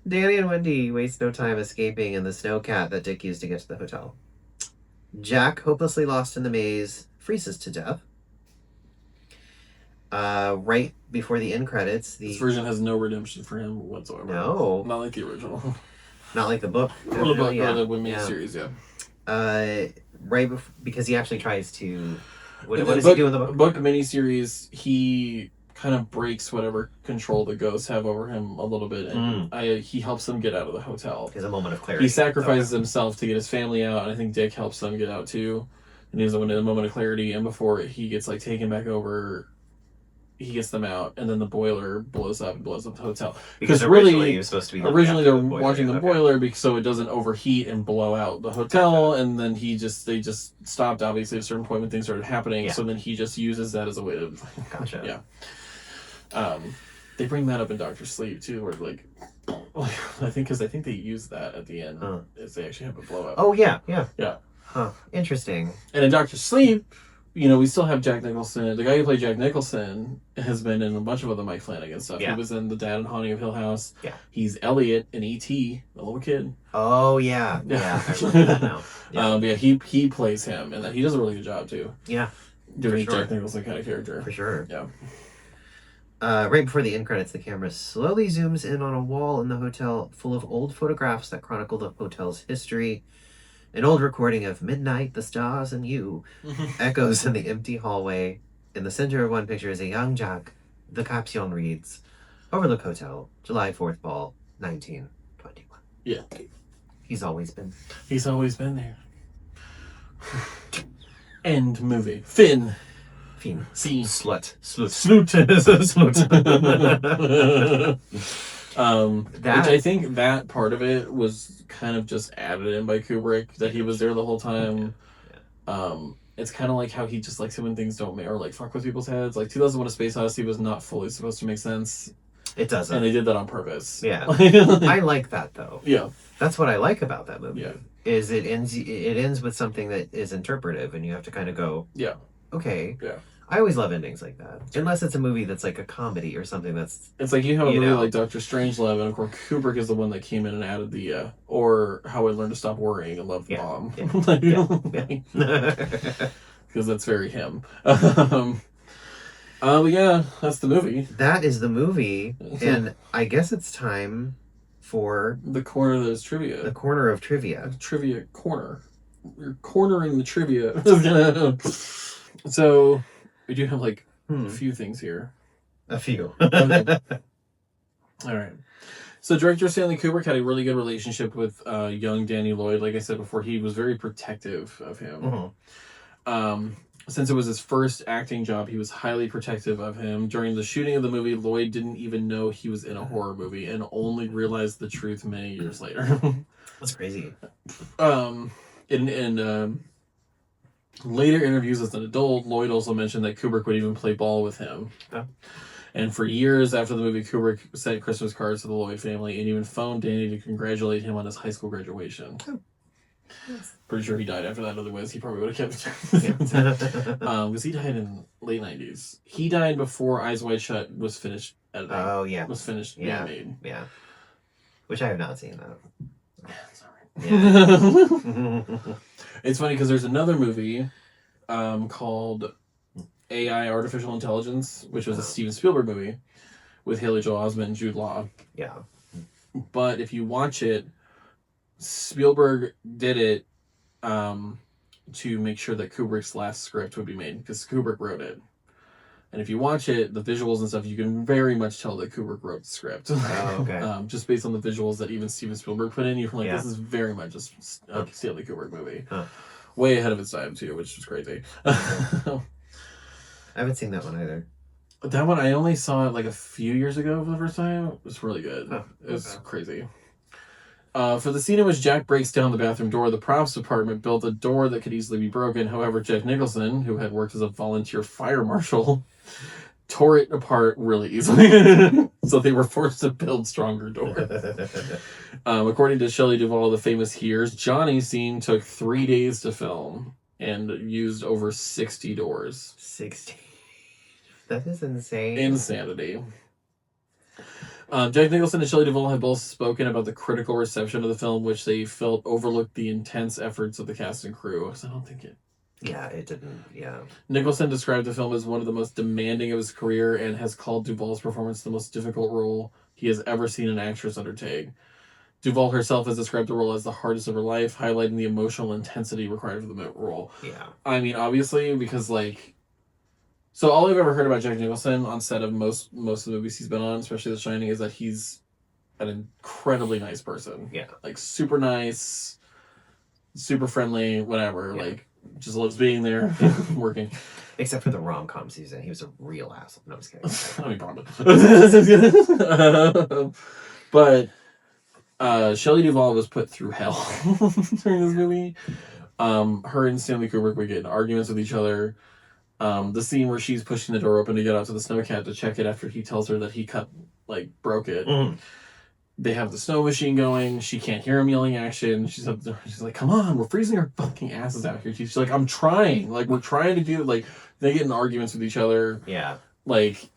Danny and Wendy waste no time escaping in the snowcat that Dick used to get to the hotel. Jack, hopelessly lost in the maze, freezes to death. Right before the end credits, This version has no redemption for him whatsoever. No. Not like the original. Not like the book. Or the book, or the miniseries, Because he actually tries to... What In does the he do in the book? Book miniseries, he kind of breaks whatever control the ghosts have over him a little bit, and he helps them get out of the hotel. He has a moment of clarity. He sacrifices himself to get his family out, and I think Dick helps them get out too. And he has a moment of clarity, and before he gets like taken back over, he gets them out, and then the boiler blows up and blows up the hotel. Because originally he was supposed to be they're watching the boiler because so it doesn't overheat and blow out the hotel, and then they just stopped obviously at a certain point when things started happening. So then he just uses that as a way to Gotcha. They bring that up in Doctor Sleep too, where like I think they use that at the end is they actually have a blow up. Oh yeah. Huh. Interesting. And in Doctor Sleep, we still have Jack Nicholson. The guy who played Jack Nicholson has been in a bunch of other Mike Flanagan stuff. Yeah. He was in The Dad and Haunting of Hill House. Yeah. He's Elliot in E.T., the little kid. Oh, yeah. Yeah, I remember that now. Yeah. He plays him, and he does a really good job, too. Yeah. Doing Jack Nicholson kind of character. For sure. Yeah. Right before the end credits, the camera slowly zooms in on a wall in the hotel full of old photographs that chronicle the hotel's history. An old recording of Midnight, the Stars, and You echoes in the empty hallway. In the center of one picture is a young Jack. The caption reads, Overlook Hotel, July 4th Ball, 1921. Yeah. He's always been there. End movie. Finn. See. Slut. Slut. Which I think that part of it was kind of just added in by Kubrick, that he was there the whole time. It's kind of like how he just likes it when things don't or like fuck with people's heads. Like 2001: A Space Odyssey was not fully supposed to make sense. It doesn't. And they did that on purpose. Yeah. I like that though. Yeah. That's what I like about that movie. Yeah. Is it ends with something that is interpretive and you have to kind of go, yeah. Okay. Yeah. I always love endings like that. Unless it's a movie that's like a comedy or something that's... It's like you have a movie like Dr. Strangelove, and of course Kubrick is the one that came in and added the, or How I Learned to Stop Worrying and Love the Bomb. Because that's very him. Yeah, that's the movie. That is the movie, and I guess it's time for... The corner that is trivia. The corner of trivia. Trivia corner. You're cornering the trivia. So... We do have, like, a few things here. A few. Okay. All right. So director Stanley Kubrick had a really good relationship with young Danny Lloyd. Like I said before, he was very protective of him. Since it was his first acting job, he was highly protective of him. During the shooting of the movie, Lloyd didn't even know he was in a horror movie and only realized the truth many years later. That's crazy. Later interviews as an adult, Lloyd also mentioned that Kubrick would even play ball with him. Yeah. And for years after the movie, Kubrick sent Christmas cards to the Lloyd family and even phoned Danny to congratulate him on his high school graduation. Oh. Yes. Pretty sure he died after that, otherwise he probably would have kept it. Because he died in late 90s. He died before Eyes Wide Shut was finished editing. Oh, yeah. Was finished being made. Yeah. Which I have not seen, though. Sorry. Yeah. It's funny because there's another movie called AI, Artificial Intelligence, which was a Steven Spielberg movie, with Haley Joel Osment and Jude Law. Yeah. But if you watch it, Spielberg did it to make sure that Kubrick's last script would be made, because Kubrick wrote it. And if you watch it, the visuals and stuff, you can very much tell that Kubrick wrote the script. Oh, okay. Just based on the visuals that even Steven Spielberg put in, you're like, this is very much a Stanley Kubrick movie. Huh. Way ahead of its time, too, which was crazy. I haven't seen that one either. That one, I only saw it like a few years ago for the first time. It was really good. Oh, it was crazy. For the scene in which Jack breaks down the bathroom door, the props department built a door that could easily be broken. However, Jack Nicholson, who had worked as a volunteer fire marshal, tore it apart really easily. So they were forced to build stronger doors. According to Shelley Duvall, the famous Hears, Johnny's scene took 3 days to film and used over 60 doors. 60. That is insane. Insanity. Jack Nicholson and Shelley Duvall have both spoken about the critical reception of the film, which they felt overlooked the intense efforts of the cast and crew. So I don't think it... Yeah, it didn't, yeah. Nicholson described the film as one of the most demanding of his career and has called Duvall's performance the most difficult role he has ever seen an actress undertake. Duvall herself has described the role as the hardest of her life, highlighting the emotional intensity required for the role. Yeah. I mean, obviously, because, like... So all I've ever heard about Jack Nicholson on set of most of the movies he's been on, especially The Shining, is that he's an incredibly nice person. Yeah. Like, super nice, super friendly, whatever. Yeah. Like, just loves being there, working. Except for the rom-com season. He was a real asshole. No, I'm just kidding. I mean, but Shelley Duvall was put through hell during this movie. Her and Stanley Kubrick would get in arguments with each other. The scene where she's pushing the door open to get out to the snowcat to check it after he tells her that he broke it. Mm. They have the snow machine going. She can't hear him yelling action. She's like, come on, we're freezing our fucking asses out here. She's like, I'm trying. Like, we're trying to do, like, they get in arguments with each other. Yeah. Like,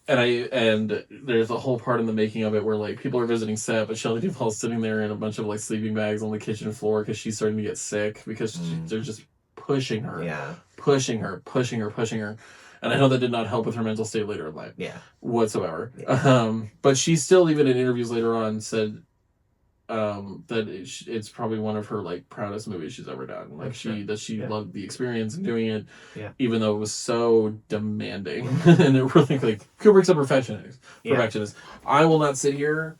and there's a whole part in the making of it where, like, people are visiting set, but Shelley Duvall's sitting there in a bunch of, like, sleeping bags on the kitchen floor because she's starting to get sick because they're just pushing her. Yeah. Pushing her. And I know that did not help with her mental state later in life. Yeah. Whatsoever. Yeah. But she still, even in interviews later on, said that it's probably one of her, like, proudest movies she's ever done. Like, she loved the experience of doing it, even though it was so demanding. And it really, like, Kubrick's a perfectionist. I will not sit here,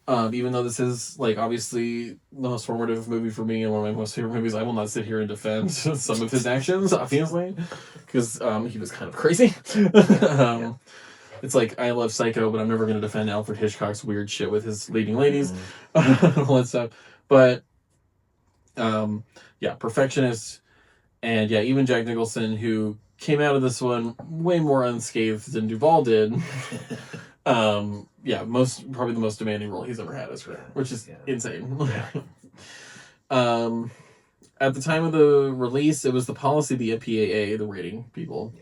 even though this is, like, obviously the most formative movie for me and one of my most favorite movies, I will not sit here and defend some of his actions, obviously, because he was kind of crazy. It's like, I love Psycho, but I'm never going to defend Alfred Hitchcock's weird shit with his leading ladies, all that stuff. But, perfectionist, and even Jack Nicholson, who came out of this one way more unscathed than Duvall did. Probably the most demanding role he's ever had in his career, which is insane. At the time of the release, it was the policy of the MPAA, the rating people,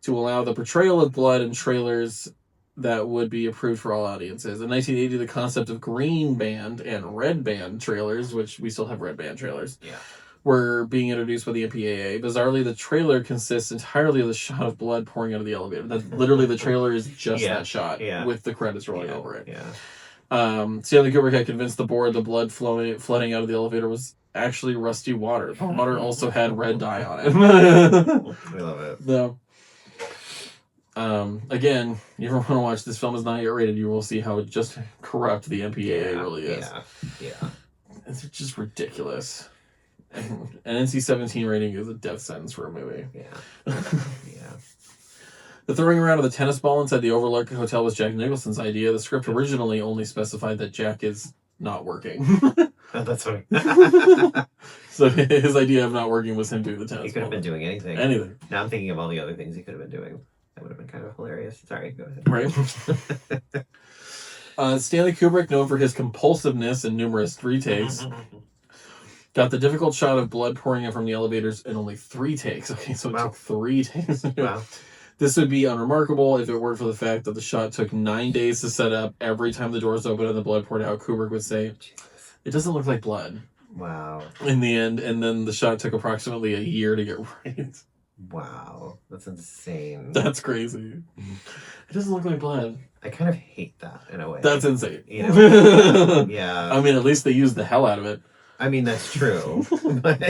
to allow the portrayal of blood in trailers that would be approved for all audiences. In 1980, the concept of green band and red band trailers, which we still have red band trailers, were being introduced by the MPAA. Bizarrely, the trailer consists entirely of the shot of blood pouring out of the elevator. That literally, the trailer is just that shot with the credits rolling over it. Stanley Kubrick had convinced the board the blood flooding out of the elevator was actually rusty water. The water also had red dye on it. We love it. Again, you ever want to watch this film is not yet rated, you will see how just corrupt the MPAA really is. It's just ridiculous. An NC-17 rating is a death sentence for a movie. The throwing around of the tennis ball inside the Overlook Hotel was Jack Nicholson's idea. The script originally only specified that Jack is not working. Oh, that's funny. So his idea of not working was him doing the tennis ball. He could have been doing anything. Now I'm thinking of all the other things he could have been doing. That would have been kind of hilarious. Sorry, go ahead. Right. Stanley Kubrick, known for his compulsiveness and numerous retakes, got the difficult shot of blood pouring out from the elevators in only 3 takes. Okay, so it took 3 takes. Wow. This would be unremarkable if it weren't for the fact that the shot took 9 days to set up. Every time the doors opened and the blood poured out, Kubrick would say, "It doesn't look like blood." Wow. In the end, and then the shot took approximately a year to get right. Wow, that's insane. That's crazy. It doesn't look like blood. I kind of hate that in a way. That's insane. You know? Yeah. I mean, at least they used the hell out of it. I mean, that's true. But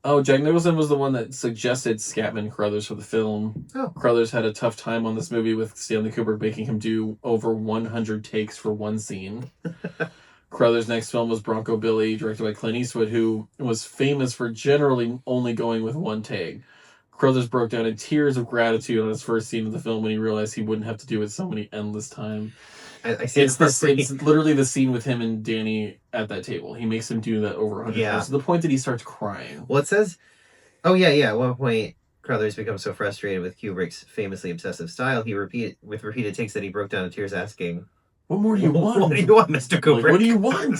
Oh, Jack Nicholson was the one that suggested Scatman Crothers for the film. Oh. Crothers had a tough time on this movie with Stanley Kubrick making him do over 100 takes for one scene. Crothers' next film was Bronco Billy, directed by Clint Eastwood, who was famous for generally only going with one take. Crothers broke down in tears of gratitude on his first scene of the film when he realized he wouldn't have to do it so many endless times. I see It's literally the scene with him and Danny at that table. He makes him do that over 100 times to the point that he starts crying. Well, it says, at one point, Crothers becomes so frustrated with Kubrick's famously obsessive style, with repeated takes that he broke down in tears asking, what more do you want? What do you want, Mr. Kubrick? Like, what do you want?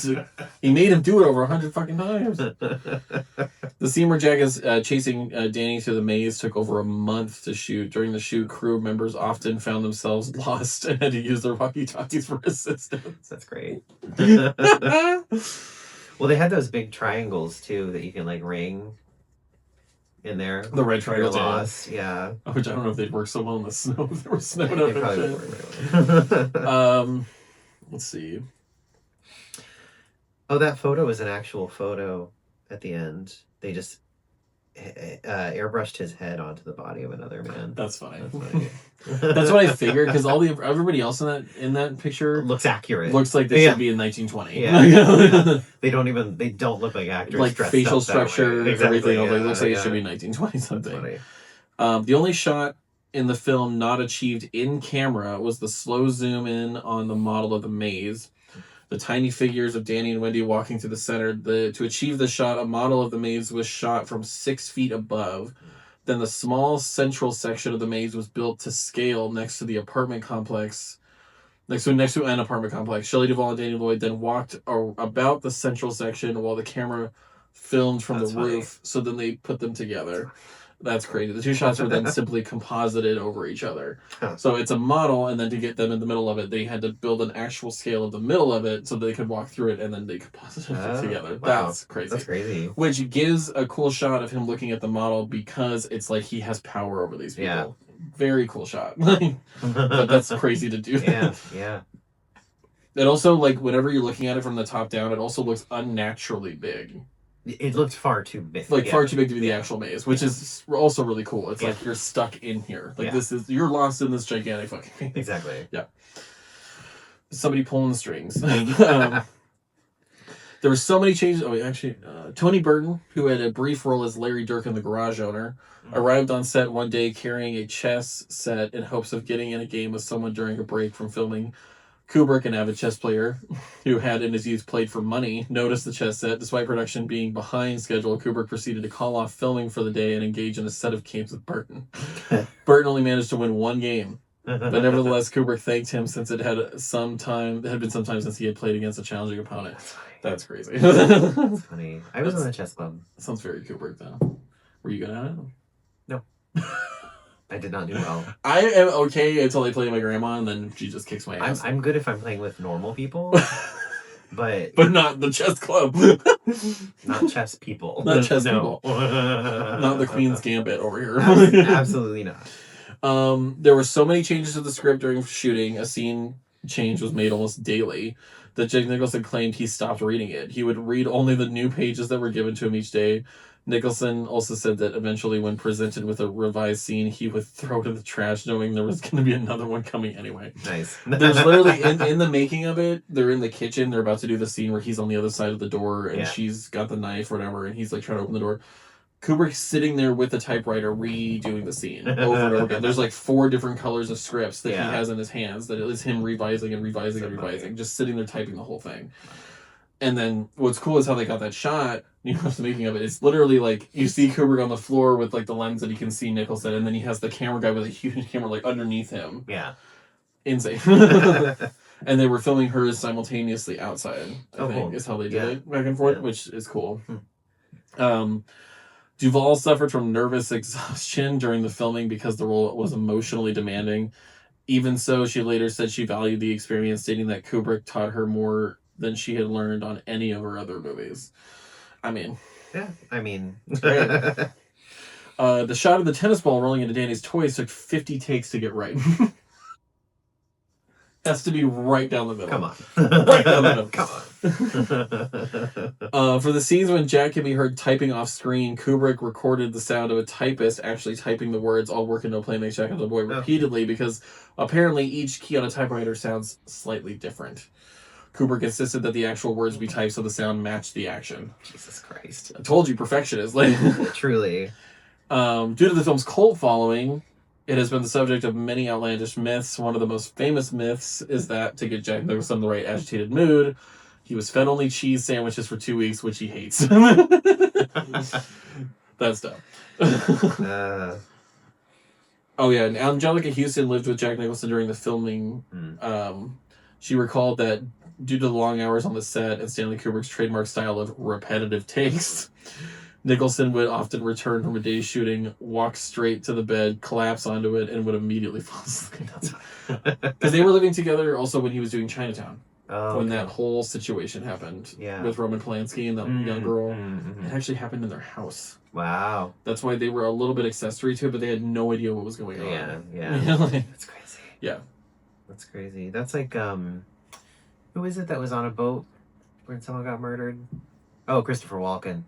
He made him do it over 100 fucking times. The scene where Jack is chasing Danny through the maze took over a month to shoot. During the shoot, crew members often found themselves lost and had to use their walkie-talkies for assistance. That's great. Well, they had those big triangles, too, that you can, like, ring in there. The red triangles, yeah. Which I don't know if they'd work so well in the snow. If there was snow They probably would work really. Let's see. Oh, that photo was an actual photo at the end. They just airbrushed his head onto the body of another man. That's funny. That's what I figured, because everybody else in that picture looks accurate. Looks like they should be in 1920. Yeah. They don't look like actors. Like facial structure, everything. Yeah, looks like it should be 1920 something. Funny. The only shot in the film not achieved in camera was the slow zoom in on the model of the maze. The tiny figures of Danny and Wendy walking to the center. To achieve the shot, a model of the maze was shot from 6 feet above. Then the small central section of the maze was built to scale next to the apartment complex. Next to an apartment complex. Shelley Duvall and Danny Lloyd then walked about the central section while the camera filmed from the roof. So then they put them together. That's crazy. The two shots were then simply composited over each other. Huh. So it's a model, and then to get them in the middle of it, they had to build an actual scale of the middle of it so they could walk through it, and then they composited it together. Wow. That's crazy. That's crazy. Which gives a cool shot of him looking at the model because it's like he has power over these people. Yeah. Very cool shot. But that's crazy to do. Yeah. It also, like, whenever you're looking at it from the top down, it also looks unnaturally big. It looked far too big. Far too big to be the actual maze, which is also really cool. It's like you're stuck in here. Like you're lost in this gigantic fucking maze. Exactly. Yeah. Somebody pulling the strings. There were so many changes. Oh, actually, Tony Burton, who had a brief role as Larry Durkin, the garage owner, arrived on set one day carrying a chess set in hopes of getting in a game with someone during a break from filming. Kubrick, an avid chess player who had in his youth played for money, noticed the chess set. Despite production being behind schedule, Kubrick proceeded to call off filming for the day and engage in a set of games with Burton. Burton only managed to win one game, but nevertheless, Kubrick thanked him since it had been some time since he had played against a challenging opponent. That's crazy. That's funny. I was on a chess club. That sounds very Kubrick, though. Were you good at it? No. I did not do well. I am okay until I play with my grandma, and then she just kicks my ass. I'm good if I'm playing with normal people, but not the chess club. Not chess people. Not chess people. Not the Queen's Gambit over here. Absolutely not. There were so many changes to the script during shooting. A scene change was made almost daily. That Jack Nicholson claimed he stopped reading it. He would read only the new pages that were given to him each day. Nicholson also said that eventually when presented with a revised scene, he would throw it in the trash knowing there was going to be another one coming anyway. Nice. There's literally, in the making of it, they're in the kitchen, they're about to do the scene where he's on the other side of the door and she's got the knife or whatever and he's like trying to open the door. Kubrick's sitting there with the typewriter redoing the scene over and over again. There's like 4 different colors of scripts that he has in his hands that is him revising and revising and revising, just sitting there typing the whole thing. And then what's cool is how they got that shot. You know, the making of it. It's literally like you see Kubrick on the floor with like the lens that he can see Nicholson, and then he has the camera guy with a huge camera like underneath him. Yeah, insane. And they were filming hers simultaneously outside. I think is how they did it back and forth, which is cool. Duvall suffered from nervous exhaustion during the filming because the role was emotionally demanding. Even so, she later said she valued the experience, stating that Kubrick taught her more than she had learned on any of her other movies. I mean, it's great. The shot of the tennis ball rolling into Danny's toys took 50 takes to get right. Has to be right down the middle. Come on. Right down the middle. Come on. For the scenes when Jack can be heard typing off screen, Kubrick recorded the sound of a typist actually typing the words "all work and no play makes Jack a little boy" repeatedly because apparently each key on a typewriter sounds slightly different. Kubrick insisted that the actual words be typed so the sound matched the action. Jesus Christ. I told you, perfectionist. Truly. Due to the film's cult following, it has been the subject of many outlandish myths. One of the most famous myths is that, to get Jack Nicholson in the right agitated mood, he was fed only cheese sandwiches for 2 weeks, which he hates. That's dumb. Oh, yeah, and Angelica Houston lived with Jack Nicholson during the filming. She recalled that due to the long hours on the set and Stanley Kubrick's trademark style of repetitive takes, Nicholson would often return from a day's shooting, walk straight to the bed, collapse onto it, and would immediately fall asleep. Because they were living together also when he was doing Chinatown. When that whole situation happened with Roman Polanski and the young girl. It actually happened in their house. Wow. That's why they were a little bit accessory to it, but they had no idea what was going on. Yeah. That's crazy. Yeah. That's crazy. That's like, who is it that was on a boat when someone got murdered? Oh, Christopher Walken.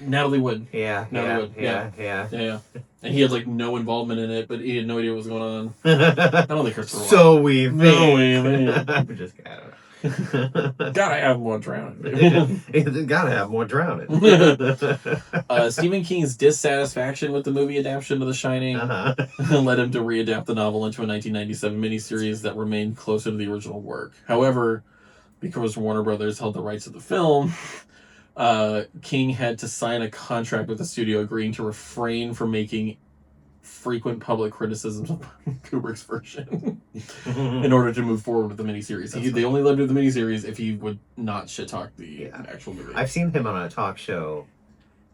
Natalie Wood. Yeah. And he had like no involvement in it, but he had no idea what was going on. I don't think Christopher Walken. So we think. No way, man. I'm just kidding. Gotta have more drowning. Gotta have more drowning. Stephen King's dissatisfaction with the movie adaptation of The Shining led him to readapt the novel into a 1997 miniseries that remained closer to the original work. However, because Warner Brothers held the rights to the film, King had to sign a contract with the studio agreeing to refrain from making frequent public criticisms of Kubrick's version in order to move forward with the miniseries. They only let him do the miniseries if he would not shit talk the actual movie. I've seen him on a talk show.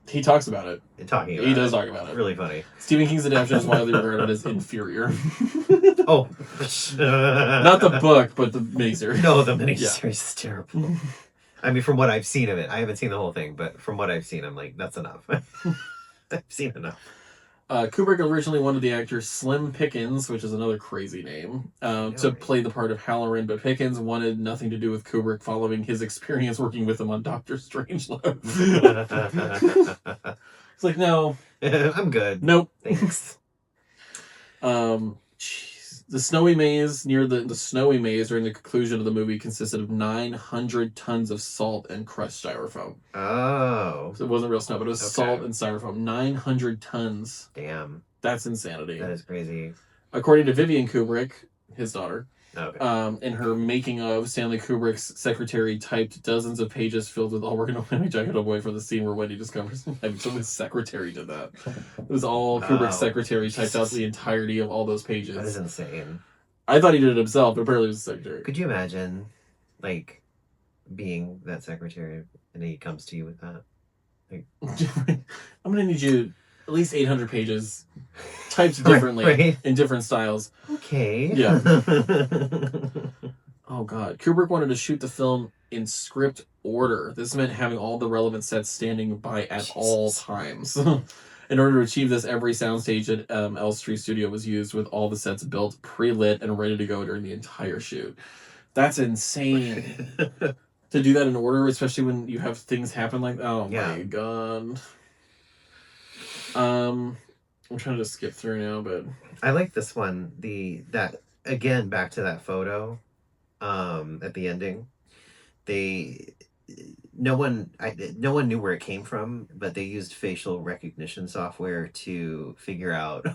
He talks about it. He does talk about it. Really funny. Stephen King's adaptation is widely regarded as inferior. Oh. Not the book, but the miniseries. No, the miniseries is terrible. I mean, from what I've seen of it, I haven't seen the whole thing, but from what I've seen, I'm like, that's enough. I've seen enough. Kubrick originally wanted the actor Slim Pickens, which is another crazy name, to play the part of Halloran, but Pickens wanted nothing to do with Kubrick following his experience working with him on Doctor Strangelove. It's like, no. I'm good. Nope. Thanks. The snowy maze the snowy maze during the conclusion of the movie consisted of 900 tons of salt and crushed styrofoam. Oh. So it wasn't real snow, but it was salt and styrofoam. 900 tons. Damn. That's insanity. That is crazy. According to Vivian Kubrick, his daughter, in her making of, Stanley Kubrick's secretary typed dozens of pages filled with all work and no play Jacket Boy for the scene where Wendy discovers him. I mean, so his secretary did that. It was all Kubrick's secretary typed out the entirety of all those pages. That is insane. I thought he did it himself, but apparently it was the secretary. Could you imagine, like, being that secretary and he comes to you with that? Like, I'm going to need you at least 800 pages typed differently in different styles. Okay. Yeah. Oh, God. Kubrick wanted to shoot the film in script order. This meant having all the relevant sets standing by at all times. In order to achieve this, every soundstage at Elstree Studio was used with all the sets built, pre-lit, and ready to go during the entire shoot. That's insane. To do that in order, especially when you have things happen like that. Oh, my God. I'm trying to skip through now, but I like this one. That again, back to that photo at the ending. No one knew where it came from, but they used facial recognition software to figure out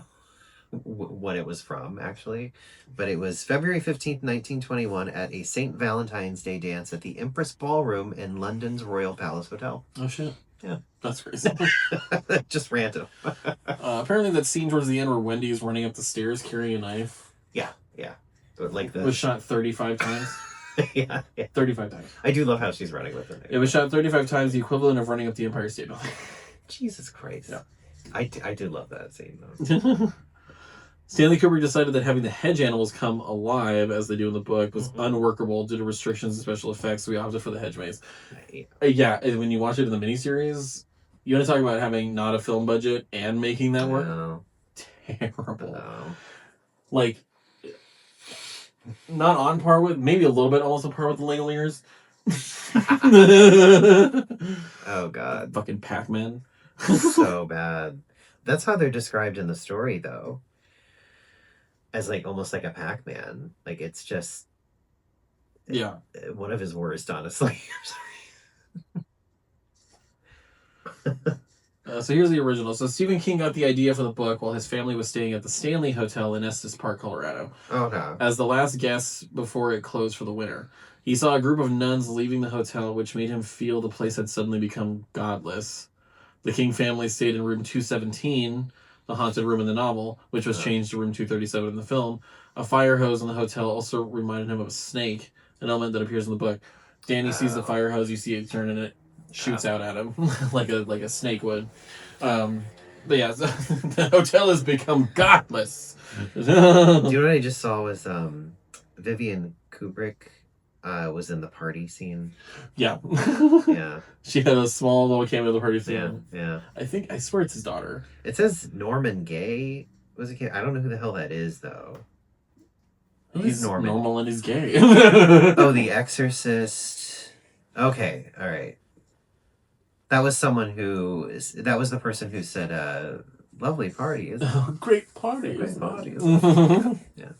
what it was from, actually. But it was February 15th, 1921 at a St. Valentine's Day dance at the Empress Ballroom in London's Royal Palace Hotel. Oh, shit. Yeah. That's crazy. Just random. Apparently that scene towards the end where Wendy is running up the stairs carrying a knife. Yeah. But like was shot 35 times. Yeah. 35 times. I do love how she's running with it. It was shot 35 times, the equivalent of running up the Empire State Building. Jesus Christ. Yeah. I do love that scene, though. Stanley Kubrick decided that having the hedge animals come alive, as they do in the book, was unworkable due to restrictions and special effects, so we opted for the hedge maze. Yeah, when you watch it in the miniseries, You want to talk about having not a film budget and making that work? No. Terrible. No. Like, not on par with, maybe a little bit almost on par with the Langoliers. Oh, God. Fucking Pac-Man. So bad. That's how they're described in the story, though. As, like, almost like a Pac-Man. Like, it's just... Yeah. One of his worst, honestly. So here's the original. So Stephen King got the idea for the book while his family was staying at the Stanley Hotel in Estes Park, Colorado. Okay. As the last guest before it closed for the winter. He saw a group of nuns leaving the hotel, which made him feel the place had suddenly become godless. The King family stayed in room 217, the haunted room in the novel, which was changed to room 237 in the film. A fire hose in the hotel also reminded him of a snake, an element that appears in the book. Danny sees the fire hose, you see it turn and it shoots out at him like a snake would. But yeah, so the hotel has become godless. Do you know what I just saw was Vivian Kubrick was in the party scene. Yeah. Yeah. She had a small little cameo of the party scene. Yeah. I swear it's his daughter. It says Norman Gay was a kid. I don't know who the hell that is, though. He's Norman. normal and he's gay. Oh, The Exorcist. Okay, all right. That was that was the person who said, lovely party, isn't it? Great party. Great party, isn't it? Yeah.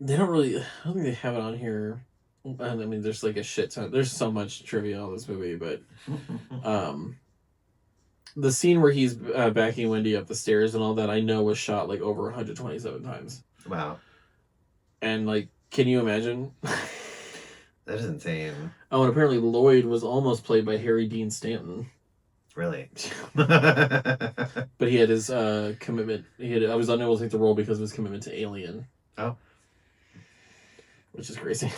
They don't really. I don't think they have it on here. I mean, there's like a shit ton. There's so much trivia on this movie, but the scene where he's backing Wendy up the stairs and all that, I know was shot like over 127 times. Wow. And like, can you imagine? That is insane. Oh, and apparently Lloyd was almost played by Harry Dean Stanton. Really? But he had his commitment. I was unable to take the role because of his commitment to Alien. Oh. Which is crazy.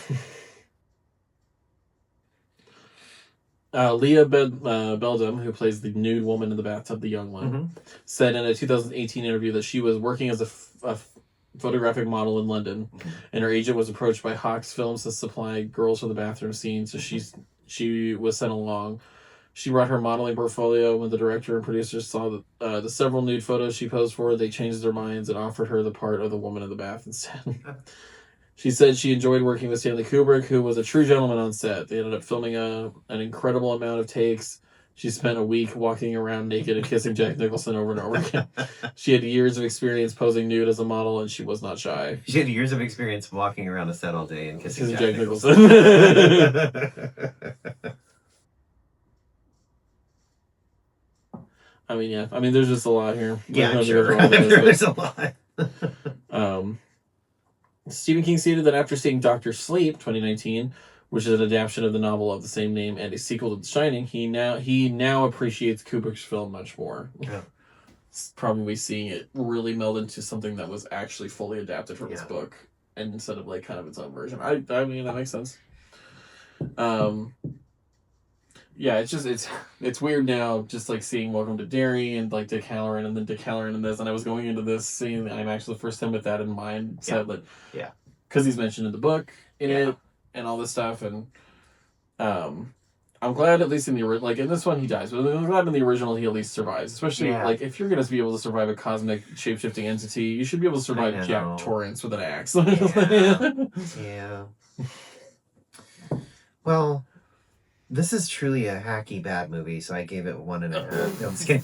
Leah Beldam, who plays the nude woman in the bathtub, the young one, said in a 2018 interview that she was working as a photographic model in London, and her agent was approached by Hawks Films to supply girls for the bathroom scene, so she was sent along. She brought her modeling portfolio. When the director and producers saw the several nude photos she posed for, they changed their minds and offered her the part of the woman in the bath instead. She said she enjoyed working with Stanley Kubrick, who was a true gentleman on set. They ended up filming an incredible amount of takes. She spent a week walking around naked and kissing Jack Nicholson over and over again. She had years of experience posing nude as a model, and she was not shy. She had years of experience walking around a set all day and kissing Jack Nicholson. I mean, yeah. I mean, there's just a lot here. Yeah, I'm sure. There's a lot. Stephen King stated that after seeing Dr. Sleep, 2019, which is an adaptation of the novel of the same name and a sequel to The Shining, he now appreciates Kubrick's film much more. Yeah. It's probably seeing it really meld into something that was actually fully adapted from his book, and instead of like kind of its own version. I mean, that makes sense. Yeah, it's weird now, just like seeing Welcome to Derry and like Dick Halloran and then Dick Halloran and this, and I was going into this seeing the IMAX the first time with that in mind, said that because he's mentioned in the book it and all this stuff, and I'm glad at least in the like in this one he dies, but I'm glad in the original he at least survives, especially like if you're gonna be able to survive a cosmic shape-shifting entity, you should be able to survive Jack Torrance with an axe. Yeah. Well, this is truly a hacky bad movie, so I gave it 1.5. No, I'm just kidding.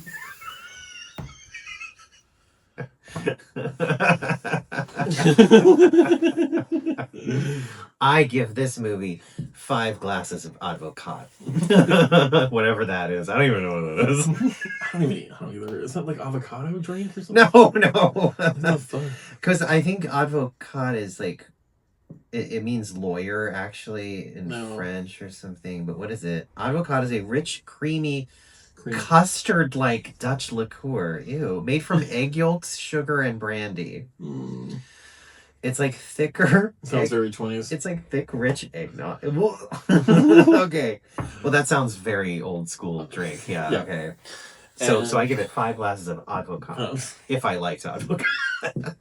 I give this movie 5 glasses of advocat. Whatever that is. I don't even know what that is. I don't either. Is that like avocado drink or something? No. Because I think advocat is like, it means lawyer actually in French or something. But what is it? Advocat is a rich, creamy, custard-like Dutch liqueur. Ew. Made from egg yolks, sugar, and brandy. Mm. It's like thicker. Sounds very 20s. It's like thick, rich eggnog. Okay. Well, that sounds very old school drink. Yeah. Okay. So I give it 5 glasses of advocat. If I liked advocat.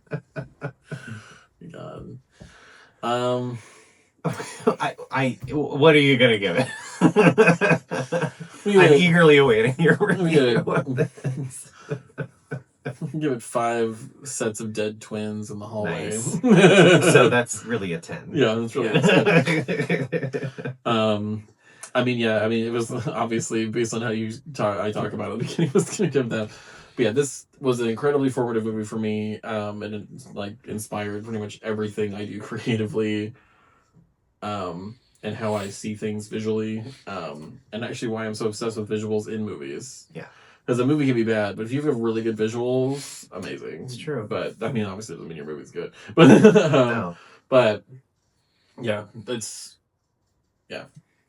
What are you gonna give it? I'm eagerly awaiting your review of this. Give it 5 sets of dead twins in the hallway. Nice. So that's really a 10. Yeah, that's really a 10. I mean, it was obviously based on how I talk about it at the beginning. I was going to give that. But yeah, this was an incredibly formative movie for me, and it like inspired pretty much everything I do creatively, and how I see things visually, and actually why I'm so obsessed with visuals in movies. Yeah. Because a movie can be bad, but if you have really good visuals, amazing. It's true. But I mean, obviously, it doesn't mean your movie's good. But No. But yeah, it's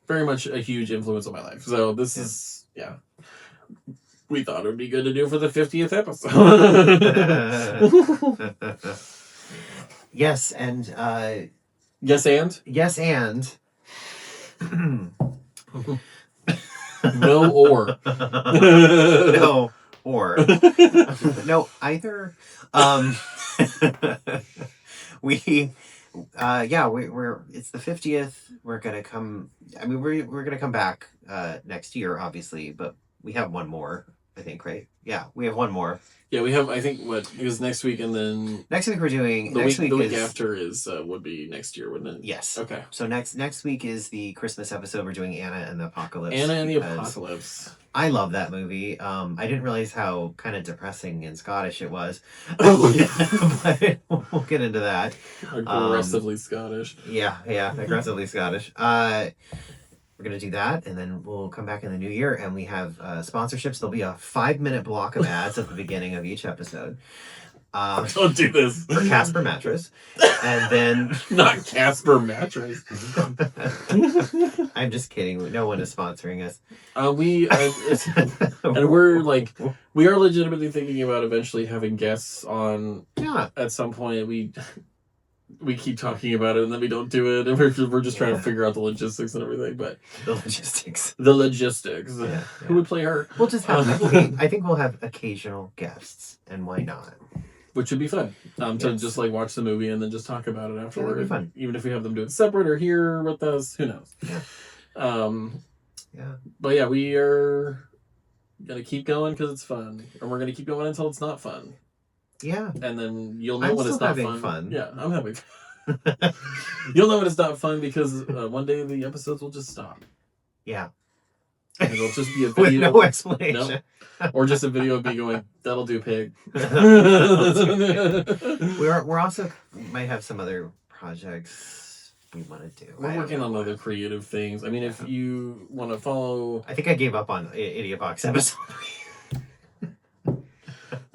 very much a huge influence on my life. So this is we thought it would be good to do for the 50th episode. Yes, and yes, and no or no or no either. We're it's the 50th. We're gonna come. I mean, we're gonna come back next year, obviously, but we have one more. I think, right? Yeah, we have one more. Yeah, we have. I think it was next week, and then next week we're doing. The week after is would be next year, wouldn't it? Yes. Okay. So next week is the Christmas episode. We're doing Anna and the Apocalypse. Anna and the Apocalypse. I love that movie. I didn't realize how kind of depressing and Scottish it was. But we'll get into that. Aggressively Scottish. Yeah, aggressively Scottish. We're going to do that, and then we'll come back in the new year, and we have sponsorships. There'll be a 5-minute block of ads at the beginning of each episode. Don't do this. For Casper Mattress. And then... Not Casper Mattress. I'm just kidding. No one is sponsoring us. And we're like... We are legitimately thinking about eventually having guests on at some point. We keep talking about it and then we don't do it, and we're just trying to figure out the logistics and everything. But the logistics. Yeah. Who would play her? We'll just have. I think we'll have occasional guests, and why not? Which would be fun. To just like watch the movie and then just talk about it afterward. That'd be fun. Even if we have them do it separate or here with us, who knows? Yeah. But yeah, we are gonna keep going because it's fun, and we're gonna keep going until it's not fun. Yeah. And then you'll know when it's not fun. Yeah, I'm having fun. You'll know when it's not fun because one day the episodes will just stop. Yeah. And it'll just be a video. With no explanation. No. Or just a video of me going, that'll do, pig. We're also might have some other projects we want to do. We're working on other creative things. I mean, if you want to follow... I think I gave up on Idiot Box episode 3.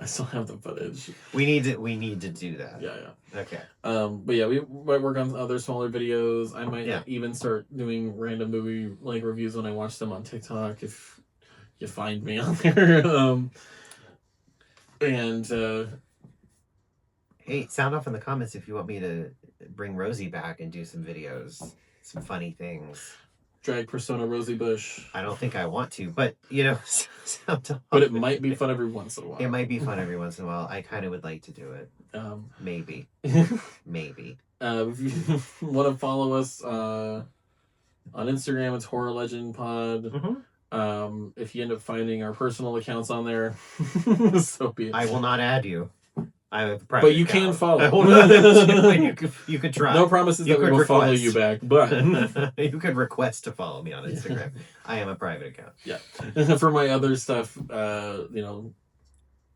I still have the footage. We need to do that. Yeah. Okay. But yeah, we might work on other smaller videos. I might even start doing random movie like reviews when I watch them on TikTok if you find me on there. Hey, sound off in the comments if you want me to bring Rosie back and do some videos, some funny things. Drag Persona Rosie Bush. I don't think I want to, but sound off. But it might be fun every once in a while. It might be fun every once in a while. I kind of would like to do it. Maybe. Maybe. If you want to follow us on Instagram, it's HorrorLegendPod. Mm-hmm. If you end up finding our personal accounts on there, so be it. I will not add you. I have a private but you account. can follow. I will not add you could try. No promises that we will follow you back, but you could request to follow me on Instagram. I am a private account. Yeah. For my other stuff,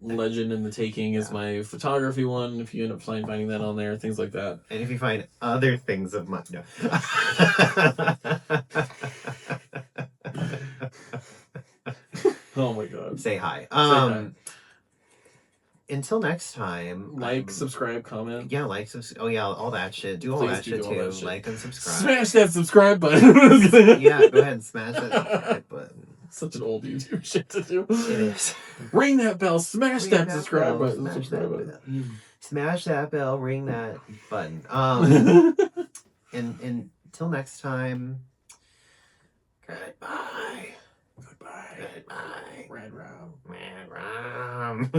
Legend in the Taking is my photography one. If you end up finding that on there, things like that. And if you find other things of mine, no. Oh my god. Say hi. Say hi. Until next time. Like, subscribe, comment. Yeah, oh yeah, all that shit. Do all that shit too. Like and subscribe. Smash that subscribe button. Yeah, go ahead and smash that subscribe button. Such an old YouTube shit to do. It is. Ring that bell, smash that subscribe button. Smash that bell, ring that button. And until next time. Goodbye. Red Rum. Red Rum.